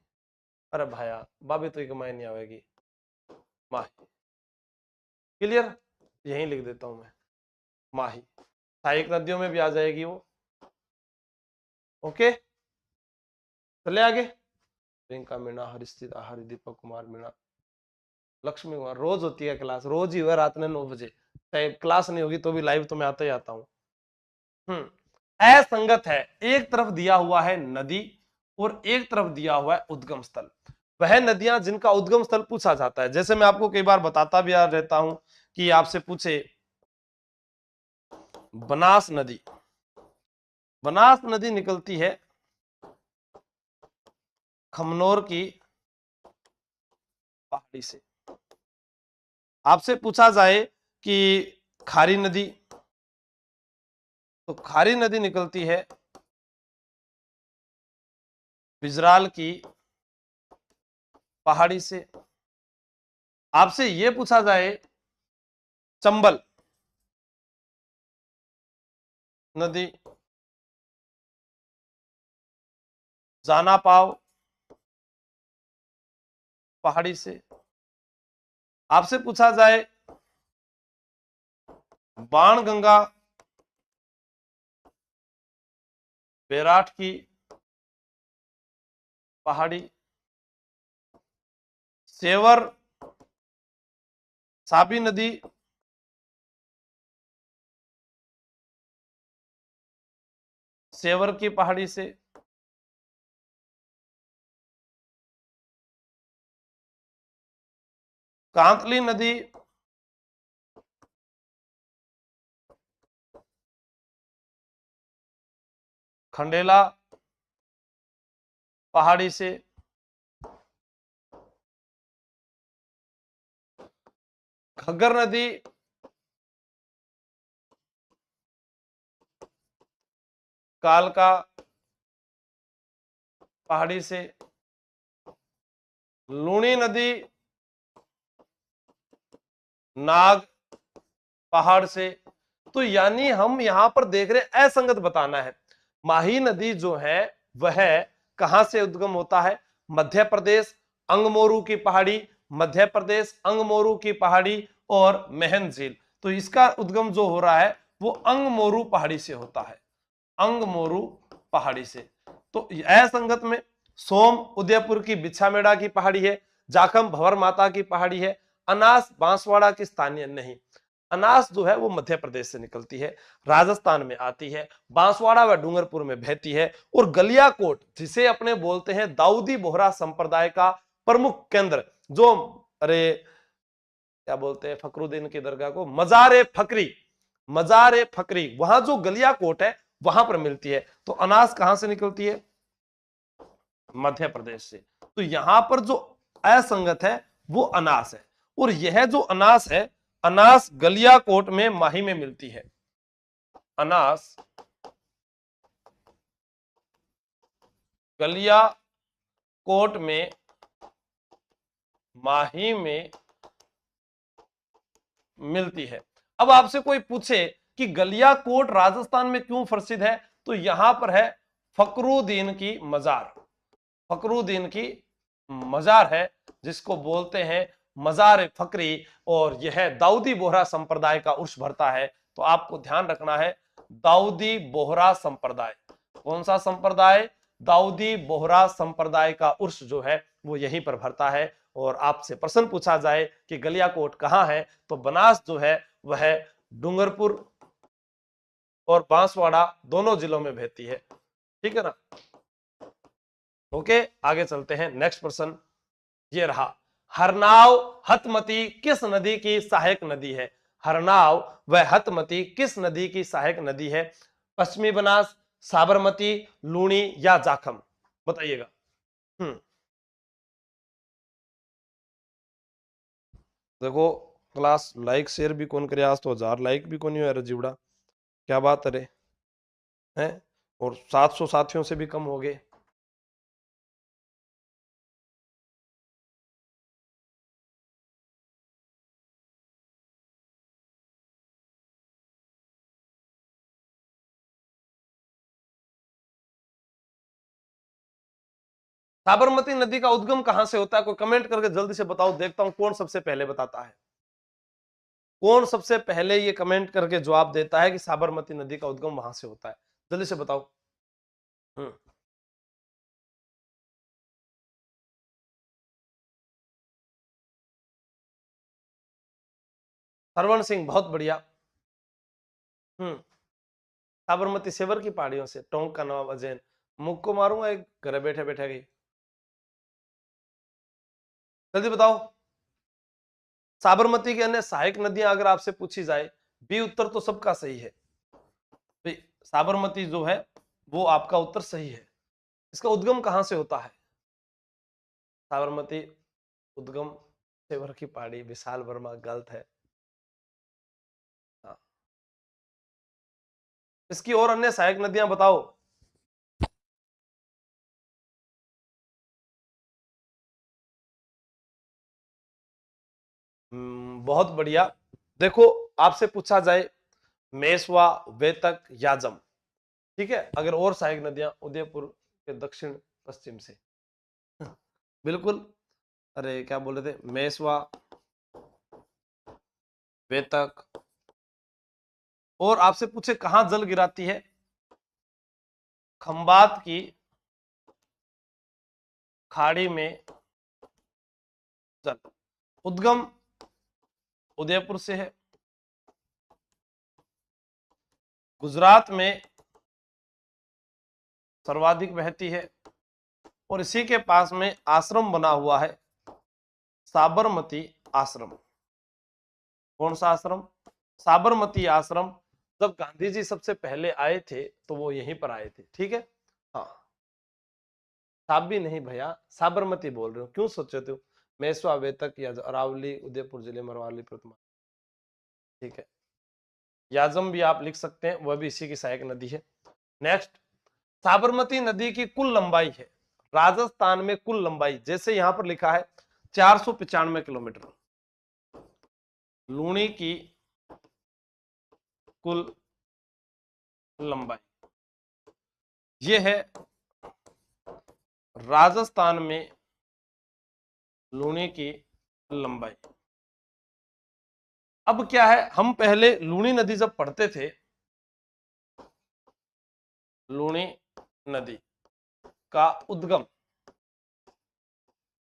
Speaker 1: अरे भाया बाबी तो कमाई नहीं आवेगी, माही क्लियर, यहीं लिख देता हूं मैं, माही सहायक नदियों में भी आ जाएगी वो। ओके चले आगे। प्रियंका मीणा, हरिस्थित हरि, दीपक कुमार मीणा, लक्ष्मी कुमार। रोज होती है क्लास, रोज ही हुआ रात में 9 बजे, चाहे क्लास नहीं होगी तो भी लाइव तो मैं आता ही आता हूँ। असंगत है, एक तरफ दिया हुआ है नदी और एक तरफ दिया हुआ है उद्गम स्थल। वह नदियां जिनका उद्गम स्थल पूछा जाता है, जैसे मैं आपको कई बार बताता भी रहता हूं कि आपसे पूछे बनास नदी, बनास नदी निकलती है खमनोर की पहाड़ी से। आपसे पूछा जाए कि खारी नदी, तो खारी नदी निकलती है बिजराल की पहाड़ी से। आपसे यह पूछा जाए चंबल नदी जाना पाव पहाड़ी से। आपसे पूछा जाए बाण गंगा बैराठ की पहाड़ी। सेवर साबी नदी सेवर की पहाड़ी से। कांतली नदी खंडेला पहाड़ी से। घग्गर नदी कालका पहाड़ी से। लूणी नदी नाग पहाड़ से। तो यानी हम यहां पर देख रहे असंगत बताना है। माही नदी जो है वह कहां से उद्गम होता है? मध्य प्रदेश अंगमोरू की पहाड़ी, मध्य प्रदेश अंगमोरू की पहाड़ी और मेहन झील। तो इसका उद्गम जो हो रहा है वो अंगमोरू पहाड़ी से होता है, अंगमोरू पहाड़ी से। तो असंगत में सोम उदयपुर की बिछामेड़ा की पहाड़ी है, जाखम भंवर माता की पहाड़ी है, अनास बांसवाड़ा की स्थानीय नहीं। अनास जो है वो मध्य प्रदेश से निकलती है, राजस्थान में आती है, बांसवाड़ा व डूंगरपुर में बहती है। और गलियाकोट जिसे अपने बोलते हैं दाऊदी बोहरा संप्रदाय का प्रमुख केंद्र, जो अरे क्या बोलते हैं फकरुद्दीन की दरगाह को, मजार फकरी, मजार फकरी, वहां जो गलियाकोट है वहां पर मिलती है। तो अनास कहां से निकलती है? मध्य प्रदेश से। तो यहां पर जो असंगत है वो अनास है। और यह जो अनास है, अनास गलियाकोट में माही में मिलती है। अनास गलियाकोट में माही में मिलती है। अब आपसे कोई पूछे कि गलियाकोट राजस्थान में क्यों प्रसिद्ध है, तो यहां पर है फकरुद्दीन की मजार, फकरुद्दीन की मजार है जिसको बोलते हैं मजार फकरी। और यह दाऊदी बोहरा संप्रदाय का उर्स भरता है। तो आपको ध्यान रखना है दाऊदी बोहरा संप्रदाय, कौन सा संप्रदाय? दाऊदी बोहरा संप्रदाय का उर्स जो है वो यहीं पर भरता है। और आपसे प्रश्न पूछा जाए कि गलियाकोट कहां है, तो बनास जो है वह डूंगरपुर और बांसवाड़ा दोनों जिलों में बहती है। ठीक है ना? ओके, आगे चलते हैं। नेक्स्ट प्रश्न ये रहा, हरनाव हतमती किस नदी की सहायक नदी है? हरनाव व हतमती किस नदी की सहायक नदी है? पश्चिमी बनास, साबरमती, लूणी या जाखम? बताइएगा। देखो क्लास लाइक शेयर भी कौन करे, आज तो 1000 लाइक भी कौन है जीवड़ा, क्या बात है हैं? और 700 साथियों से भी कम हो गए। साबरमती नदी का उद्गम कहां से होता है? कोई कमेंट करके जल्दी से बताओ, देखता हूं कौन सबसे पहले बताता है। कौन सबसे पहले ये कमेंट करके जवाब देता है कि साबरमती नदी का उद्गम वहां से होता है? जल्दी से बताओ। हम्म सरवण सिंह, बहुत बढ़िया। हम्म साबरमती सेवर की पहाड़ियों से। टोंक का नवाब अजैन, मुख को मारूंगा एक, घर बैठे बैठे गई। जल्दी बताओ। साबरमती की अन्य सहायक नदियां अगर आपसे पूछी जाए, बी उत्तर तो सबका सही है भाई। साबरमती जो है वो आपका उत्तर सही है। इसका उद्गम कहां से होता है? साबरमती उद्गम सेवर की पहाड़ी, विशाल वर्मा, गलत है। हाँ। इसकी और अन्य सहायक नदियां बताओ। बहुत बढ़िया। देखो, आपसे पूछा जाए मेसवा, वेतक, याजम, ठीक है, अगर और सहायक नदियां उदयपुर के दक्षिण पश्चिम से, बिल्कुल। अरे क्या बोल रहे थे, मेसवा, वेतक, और आपसे पूछे कहां जल गिराती है, खंबात की खाड़ी में जल, उद्गम उदयपुर से है, गुजरात में सर्वाधिक बहती है, और इसी के पास में आश्रम बना हुआ है, साबरमती आश्रम। कौन सा आश्रम? साबरमती आश्रम। जब गांधी जी सबसे पहले आए थे तो वो यहीं पर आए थे, ठीक है। हाँ, साबी नहीं भैया, साबरमती बोल रहे हो, क्यों सोचे थे? मेसवा, वेतक या अरावली उदयपुर जिले में अरावली प्रतिमा, ठीक है। याजम भी आप लिख सकते हैं, वह भी इसी की सहायक नदी है। नेक्स्ट, साबरमती नदी की कुल लंबाई है, राजस्थान में कुल लंबाई, जैसे यहां पर लिखा है 495 किलोमीटर, लूणी की कुल लंबाई ये है राजस्थान में लूणी की लंबाई। अब क्या है, हम पहले लूणी नदी जब पढ़ते थे, लूणी नदी का उद्गम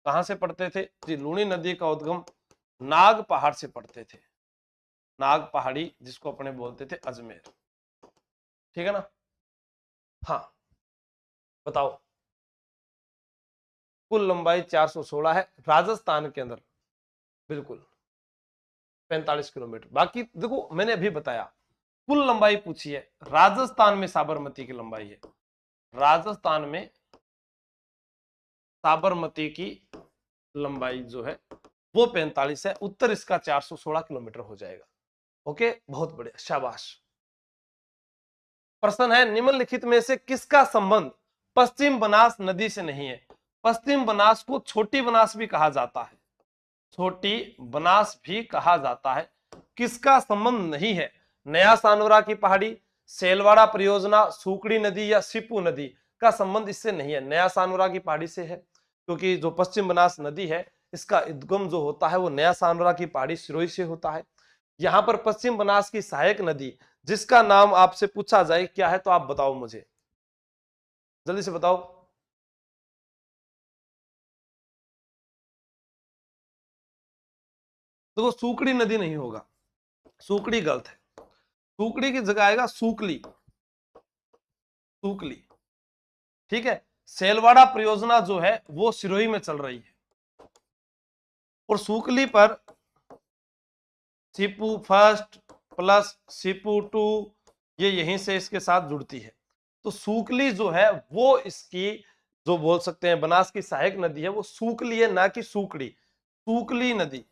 Speaker 1: कहां से पढ़ते थे जी? लूणी नदी का उद्गम नाग पहाड़ से पढ़ते थे, नाग पहाड़ी जिसको अपने बोलते थे अजमेर, ठीक है ना। हाँ, बताओ। कुल लंबाई 416 है राजस्थान के अंदर, बिल्कुल 45 किलोमीटर। बाकी देखो, मैंने अभी बताया कुल लंबाई पूछी है, राजस्थान में साबरमती की लंबाई है, राजस्थान में साबरमती की लंबाई जो है वो 45 है, उत्तर इसका 416 किलोमीटर हो जाएगा। ओके, बहुत बढ़िया, शाबाश। प्रश्न है, निम्नलिखित में से किसका संबंध पश्चिम बनास नदी से नहीं है? पश्चिम बनास को छोटी बनास भी कहा जाता है, छोटी बनास भी कहा जाता है, किसका संबंध नहीं है? नया सानवरा की पहाड़ी, सेलवाड़ा परियोजना, सूकड़ी नदी या सिपू नदी का संबंध इससे नहीं है, नया सानवरा की पहाड़ी से है, क्योंकि जो पश्चिम बनास नदी है इसका उद्गम जो होता है वो नया सानवरा की पहाड़ी सिरोही से होता है। यहां पर पश्चिम बनास की सहायक नदी जिसका नाम आपसे पूछा जाए क्या है, तो आप बताओ मुझे, जल्दी से बताओ। देखो, सूकड़ी नदी नहीं होगा, सूकड़ी गलत है, सूकड़ी की जगह आएगा सूकली, सूकली, ठीक है। सेलवाड़ा परियोजना जो है वो सिरोही में चल रही है, और सूकली पर सीपू फर्स्ट प्लस सीपू टू ये यहीं से इसके साथ जुड़ती है, तो सूकली जो है वो इसकी जो बोल सकते हैं बनास की सहायक नदी है, वो सूकली है, ना कि सूकड़ी, सूकली नदी।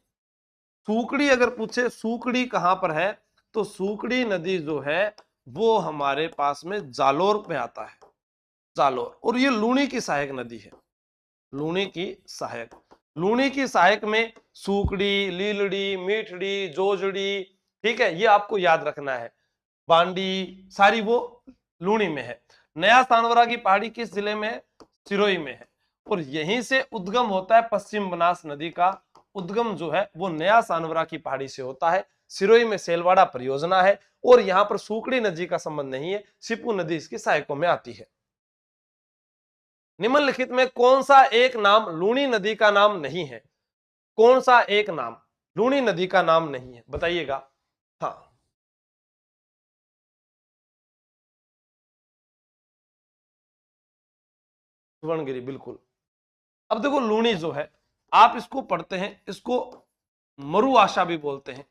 Speaker 1: सूकड़ी अगर पूछे सूकड़ी कहां पर है, तो सूकड़ी नदी जो है वो हमारे पास में जालोर में आता है, जालोर, और ये लूणी की सहायक नदी है, लूणी की सहायक, लूणी की सहायक में सूकड़ी, लीलड़ी, मीठड़ी, जोजड़ी, ठीक है, ये आपको याद रखना है, बांडी सारी वो लूणी में है। नया सानवरा की पहाड़ी किस जिले में है? सिरोही में है, और यहीं से उद्गम होता है पश्चिम बनास नदी का, उद्गम जो है वो नया सानवरा की पहाड़ी से होता है, सिरोही में सेलवाड़ा परियोजना है, और यहां पर सूकड़ी नदी का संबंध नहीं है, सिपू नदी इसकी सहायकों में आती है। निम्नलिखित में कौन सा एक नाम लूणी नदी का नाम नहीं है? कौन सा एक नाम लूणी नदी का नाम नहीं है, बताइएगा। हाँ, सुवर्णगिरी, बिल्कुल। अब देखो, लूणी जो है आप इसको पढ़ते हैं, इसको मरु आशा भी बोलते हैं,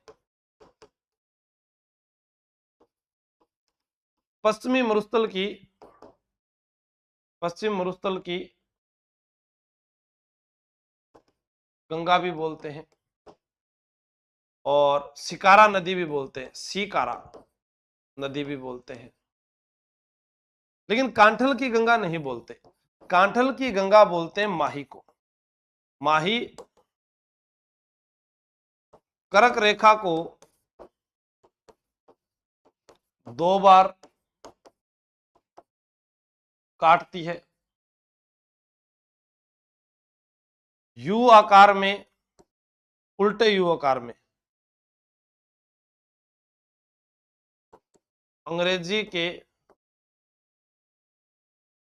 Speaker 1: पश्चिमी मरुस्थल की, पश्चिम मरुस्थल की गंगा भी बोलते हैं, और सिकारा नदी भी बोलते हैं, सिकारा नदी भी बोलते हैं, लेकिन कांठल की गंगा नहीं बोलते, कांठल की गंगा बोलते हैं माही को। माही कर्क रेखा को 2 बार काटती है, यू आकार में, उल्टे यू आकार में। अंग्रेजी के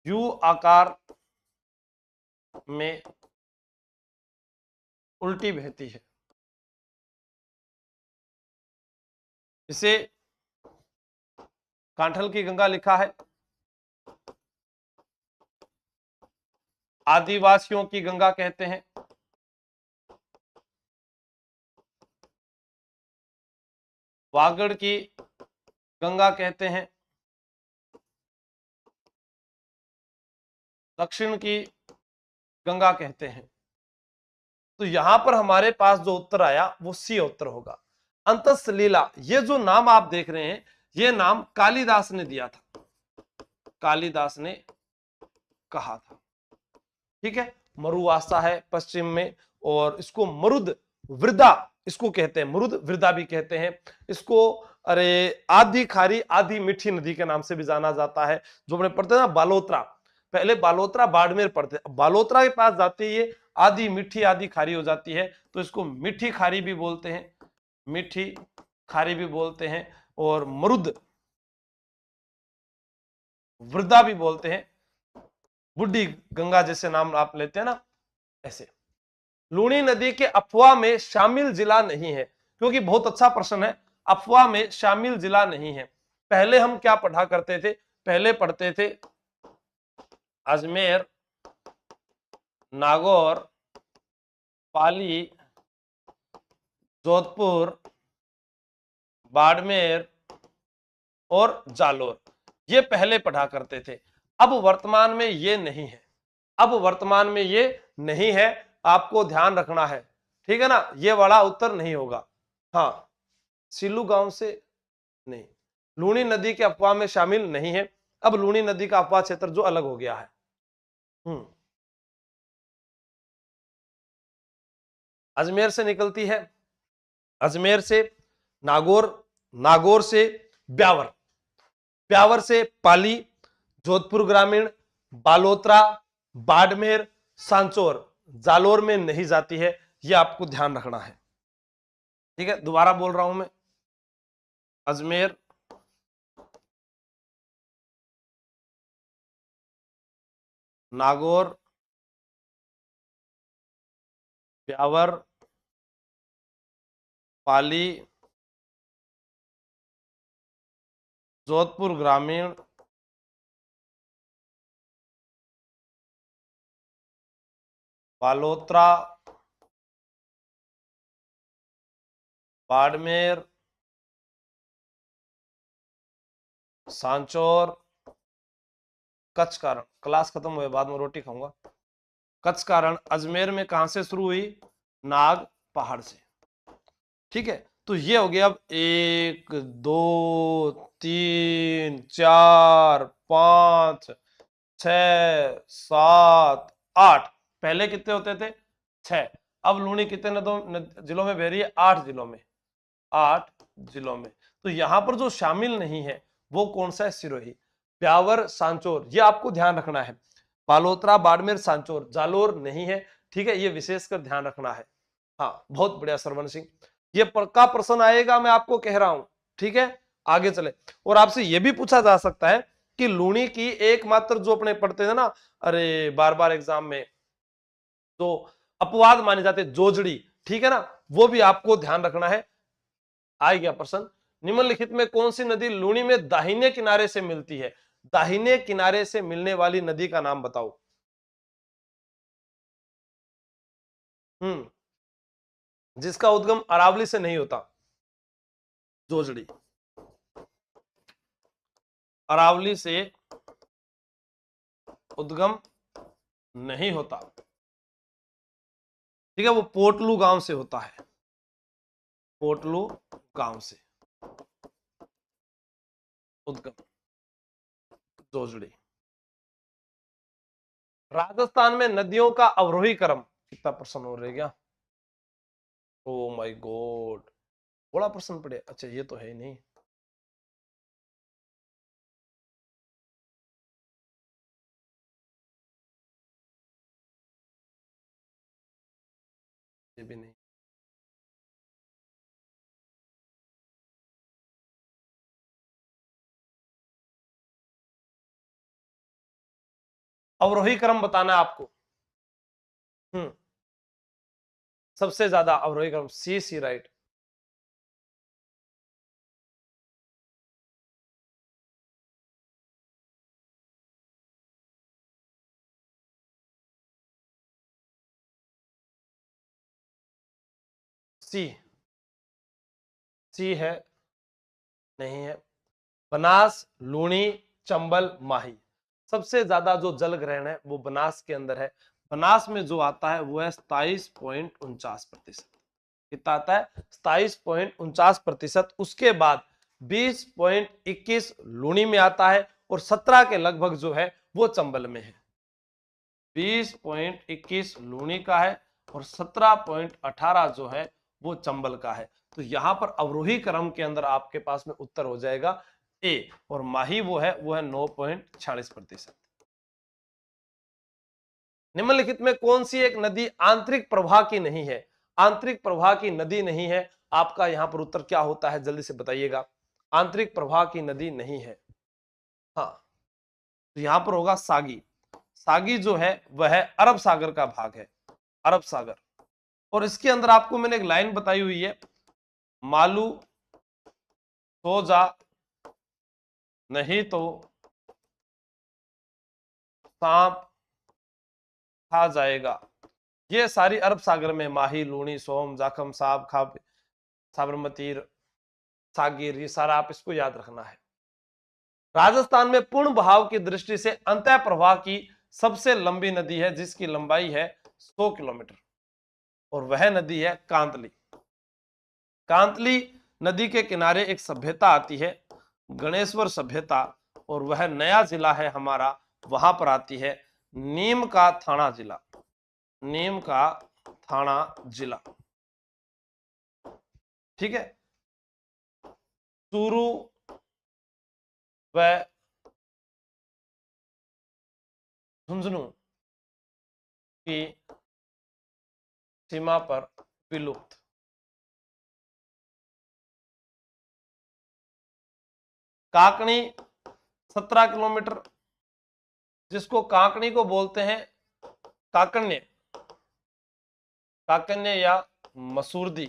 Speaker 1: यू आकार में उल्टी बहती है। इसे कांठल की गंगा लिखा है। आदिवासियों की गंगा कहते हैं, वागड़ की गंगा कहते हैं, दक्षिण की गंगा कहते हैं। तो यहां पर हमारे पास जो उत्तर आया वो सी उत्तर होगा। अंतसलीला, ये जो नाम आप देख रहे हैं, ये नाम कालिदास ने दिया था, कालिदास ने कहा था। ठीक है, मरुवासा है पश्चिम में, और इसको मरुद वृदा इसको कहते हैं, मरुद वृदा भी कहते हैं इसको। अरे आधी खारी आधी मीठी नदी के नाम से भी जाना जाता है। जो अपने पढ़ते हैं ना बालोतरा, पहले बालोतरा बाड़मेर पढ़ते, बालोतरा के पास जाते ही ये आधी मीठी आधी खारी हो जाती है, तो इसको मीठी खारी भी बोलते हैं, मीठी खारी भी बोलते हैं, और मरुद वृदा भी बोलते हैं। बुढ़ी गंगा जैसे नाम आप लेते हैं ना, ऐसे। लूणी नदी के अफवाह में शामिल जिला नहीं है, क्योंकि बहुत अच्छा प्रश्न है, अफवाह में शामिल जिला नहीं है। पहले हम क्या पढ़ा करते थे, पहले पढ़ते थे अजमेर, नागौर, पाली, जोधपुर, बाड़मेर और जालोर, ये पहले पढ़ा करते थे। अब वर्तमान में ये नहीं है, अब वर्तमान में ये नहीं है, आपको ध्यान रखना है, ठीक है ना, ये वाला उत्तर नहीं होगा। हाँ, सिल्लू गांव से नहीं, लूणी नदी के अफवाह में शामिल नहीं है। अब लूणी नदी का अफवाह क्षेत्र जो अलग हो गया है। अजमेर से निकलती है, अजमेर से नागौर, नागौर से ब्यावर, ब्यावर से पाली, जोधपुर ग्रामीण, बालोतरा, बाड़मेर, सांचौर, जालोर में नहीं जाती है, यह आपको ध्यान रखना है। ठीक है, दोबारा बोल रहा हूं मैं, अजमेर, नागौर, ब्यावर, पाली, जोधपुर ग्रामीण, बालोतरा, बाड़मेर, सांचौर, कच्छ का रण, क्लास खत्म हुए बाद में रोटी खाऊंगा। कच्छ का रण अजमेर में कहां से शुरू हुई, नाग पहाड़ से। ठीक है, तो ये हो गया। अब 1 2 3 4 5 6 7 8, पहले कितने होते थे, 6। अब लूणी कितने जिलों में बह रही है, 8 जिलों में, 8 जिलों में। तो यहां पर जो शामिल नहीं है वो कौन सा है, सिरोही, ब्यावर, सांचौर, ये आपको ध्यान रखना है। बालोतरा, बाड़मेर, सांचौर, जालोर नहीं है। ठीक है, ये विशेषकर ध्यान रखना है। हाँ, बहुत बढ़िया सरवण सिंह, ये पक्का प्रश्न आएगा, मैं आपको कह रहा हूं। ठीक है, आगे चले। और आपसे यह भी पूछा जा सकता है कि लूणी की एकमात्र जो अपने पढ़ते थे ना, अरे बार बार एग्जाम में, तो अपवाद माने जाते जोजड़ी, ठीक है ना, वो भी आपको ध्यान रखना है। आ गया प्रश्न, निम्नलिखित में कौन सी नदी लूणी में दाहिने किनारे से मिलती है, दाहिने किनारे से मिलने वाली नदी का नाम बताओ। जिसका उद्गम अरावली से नहीं होता, जोजड़ी, अरावली से उद्गम नहीं होता। ठीक है, वो पोटलू गांव से होता है, पोटलू गांव से उद्गम, जोजड़ी। राजस्थान में नदियों का अवरोही क्रम कितना प्रश्न हो रह गया। ओ माय गॉड, बड़ा प्रश्न पड़े। अच्छा ये तो है ही नहीं। ये भी नहीं। अवरोही क्रम बताना है आपको। हम्म, सबसे ज्यादा अवरोही क्रम सी राइट। सी, सी है, नहीं है। बनास, लूणी, चंबल, माही, सबसे ज्यादा जो जल ग्रहण है वो बनास के अंदर है। बनास में जो आता है वो है 27.49%। कितना आता है? 27.49%। उसके बाद 20.21 लूणी में आता है और 17 के लगभग जो है वो चंबल में है। 20.21 लूणी का है और 17.18 जो है वो चंबल का है। तो यहां पर अवरोही क्रम के अंदर आपके पास में उत्तर हो जाएगा ए, और माही वो है 9.46%। निम्नलिखित में कौन सी एक नदी आंतरिक प्रवाह की नहीं है? आंतरिक प्रवाह की नदी नहीं है, आपका यहां पर उत्तर क्या होता है जल्दी से बताइएगा। आंतरिक प्रवाह की नदी नहीं है, हाँ, तो यहां पर होगा सागी। सागी जो है वह अरब सागर का भाग है, अरब सागर। और इसके अंदर आपको मैंने एक लाइन बताई हुई है, मालू सो जा नहीं तो सांप खा जाएगा। ये सारी अरब सागर में, माही, लूणी, सोम, जाखम, साब, खाब, साबरमती, सागिर, ये सारा आप इसको याद रखना है। राजस्थान में पूर्ण बहाव की दृष्टि से अंतः प्रवाह की सबसे लंबी नदी है जिसकी लंबाई है 100 किलोमीटर, और वह नदी है कांतली। कांतली नदी के किनारे एक सभ्यता आती है, गणेश्वर सभ्यता, और वह नया जिला है हमारा, वहां पर आती है नीम का थाना जिला, नीम का थाना जिला। ठीक है। चूरू व झुंझुनू की सीमा पर विलुप्त। काकनी 17 किलोमीटर, जिसको काकनी को बोलते हैं काकन्य, काकन्य या मसूरदी।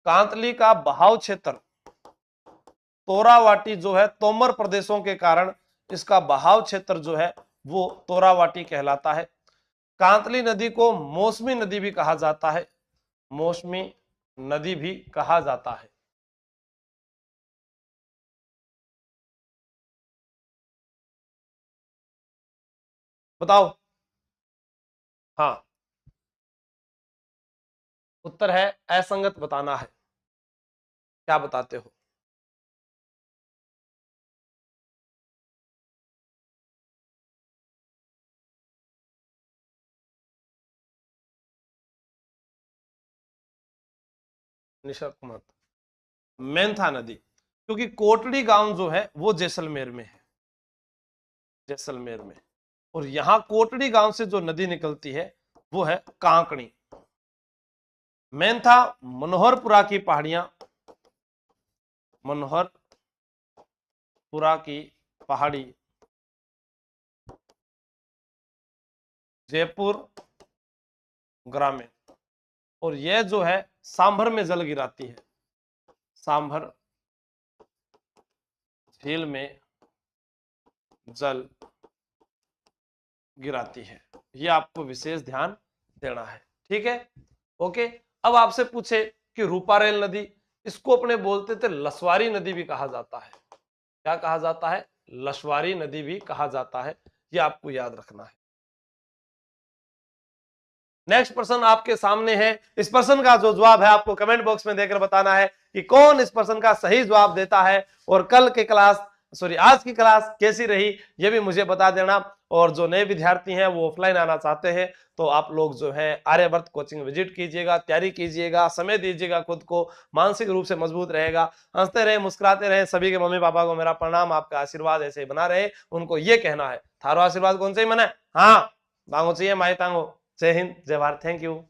Speaker 1: कांतली का बहाव क्षेत्र तोरावाटी जो है, तोमर प्रदेशों के कारण इसका बहाव क्षेत्र जो है वो तोरावाटी कहलाता है। कांतली नदी को मौसमी नदी भी कहा जाता है, मौसमी नदी भी कहा जाता है। बताओ। हाँ, उत्तर है असंगत बताना है। क्या बताते हो? निशर्त मत। मेंथा नदी, क्योंकि कोटड़ी गांव जो है वो जैसलमेर में है, जैसलमेर में। और यहां कोटड़ी गांव से जो नदी निकलती है वो है कांकणी। मेंथा मनोहरपुरा की पहाड़ियां, मनोहरपुरा की पहाड़ी जयपुर ग्रामीण, और यह जो है सांभर में जल गिराती है, सांभर झील में जल गिराती है। यह आपको विशेष ध्यान देना है। ठीक है, ओके। अब आपसे पूछे कि रूपारेल नदी, इसको अपने बोलते थे लसवारी नदी भी कहा जाता है। क्या कहा जाता है? लसवारी नदी भी कहा जाता है, यह आपको याद रखना है। नेक्स्ट प्रश्न आपके सामने है। इस प्रश्न का जो जवाब है आपको कमेंट बॉक्स में देकर बताना है कि कौन इस प्रश्न का सही जवाब देता है। और कल के क्लास, सॉरी आज की क्लास कैसी रही ये भी मुझे बता देना। और जो नए विद्यार्थी हैं वो ऑफलाइन आना चाहते हैं तो आप लोग जो है आर्यवर्त कोचिंग विजिट कीजिएगा, तैयारी कीजिएगा, समय दीजिएगा, खुद को मानसिक रूप से मजबूत रहेगा। हंसते रहे, मुस्कुराते रहे। सभी के मम्मी पापा को मेरा प्रणाम, आपका आशीर्वाद ऐसे ही बना रहे। उनको ये कहना है थारो आशीर्वाद कौन से ही मना है, हाँ तांगो चाहिए माई तांगो। जय हिंद, जय भारत, थैंक यू।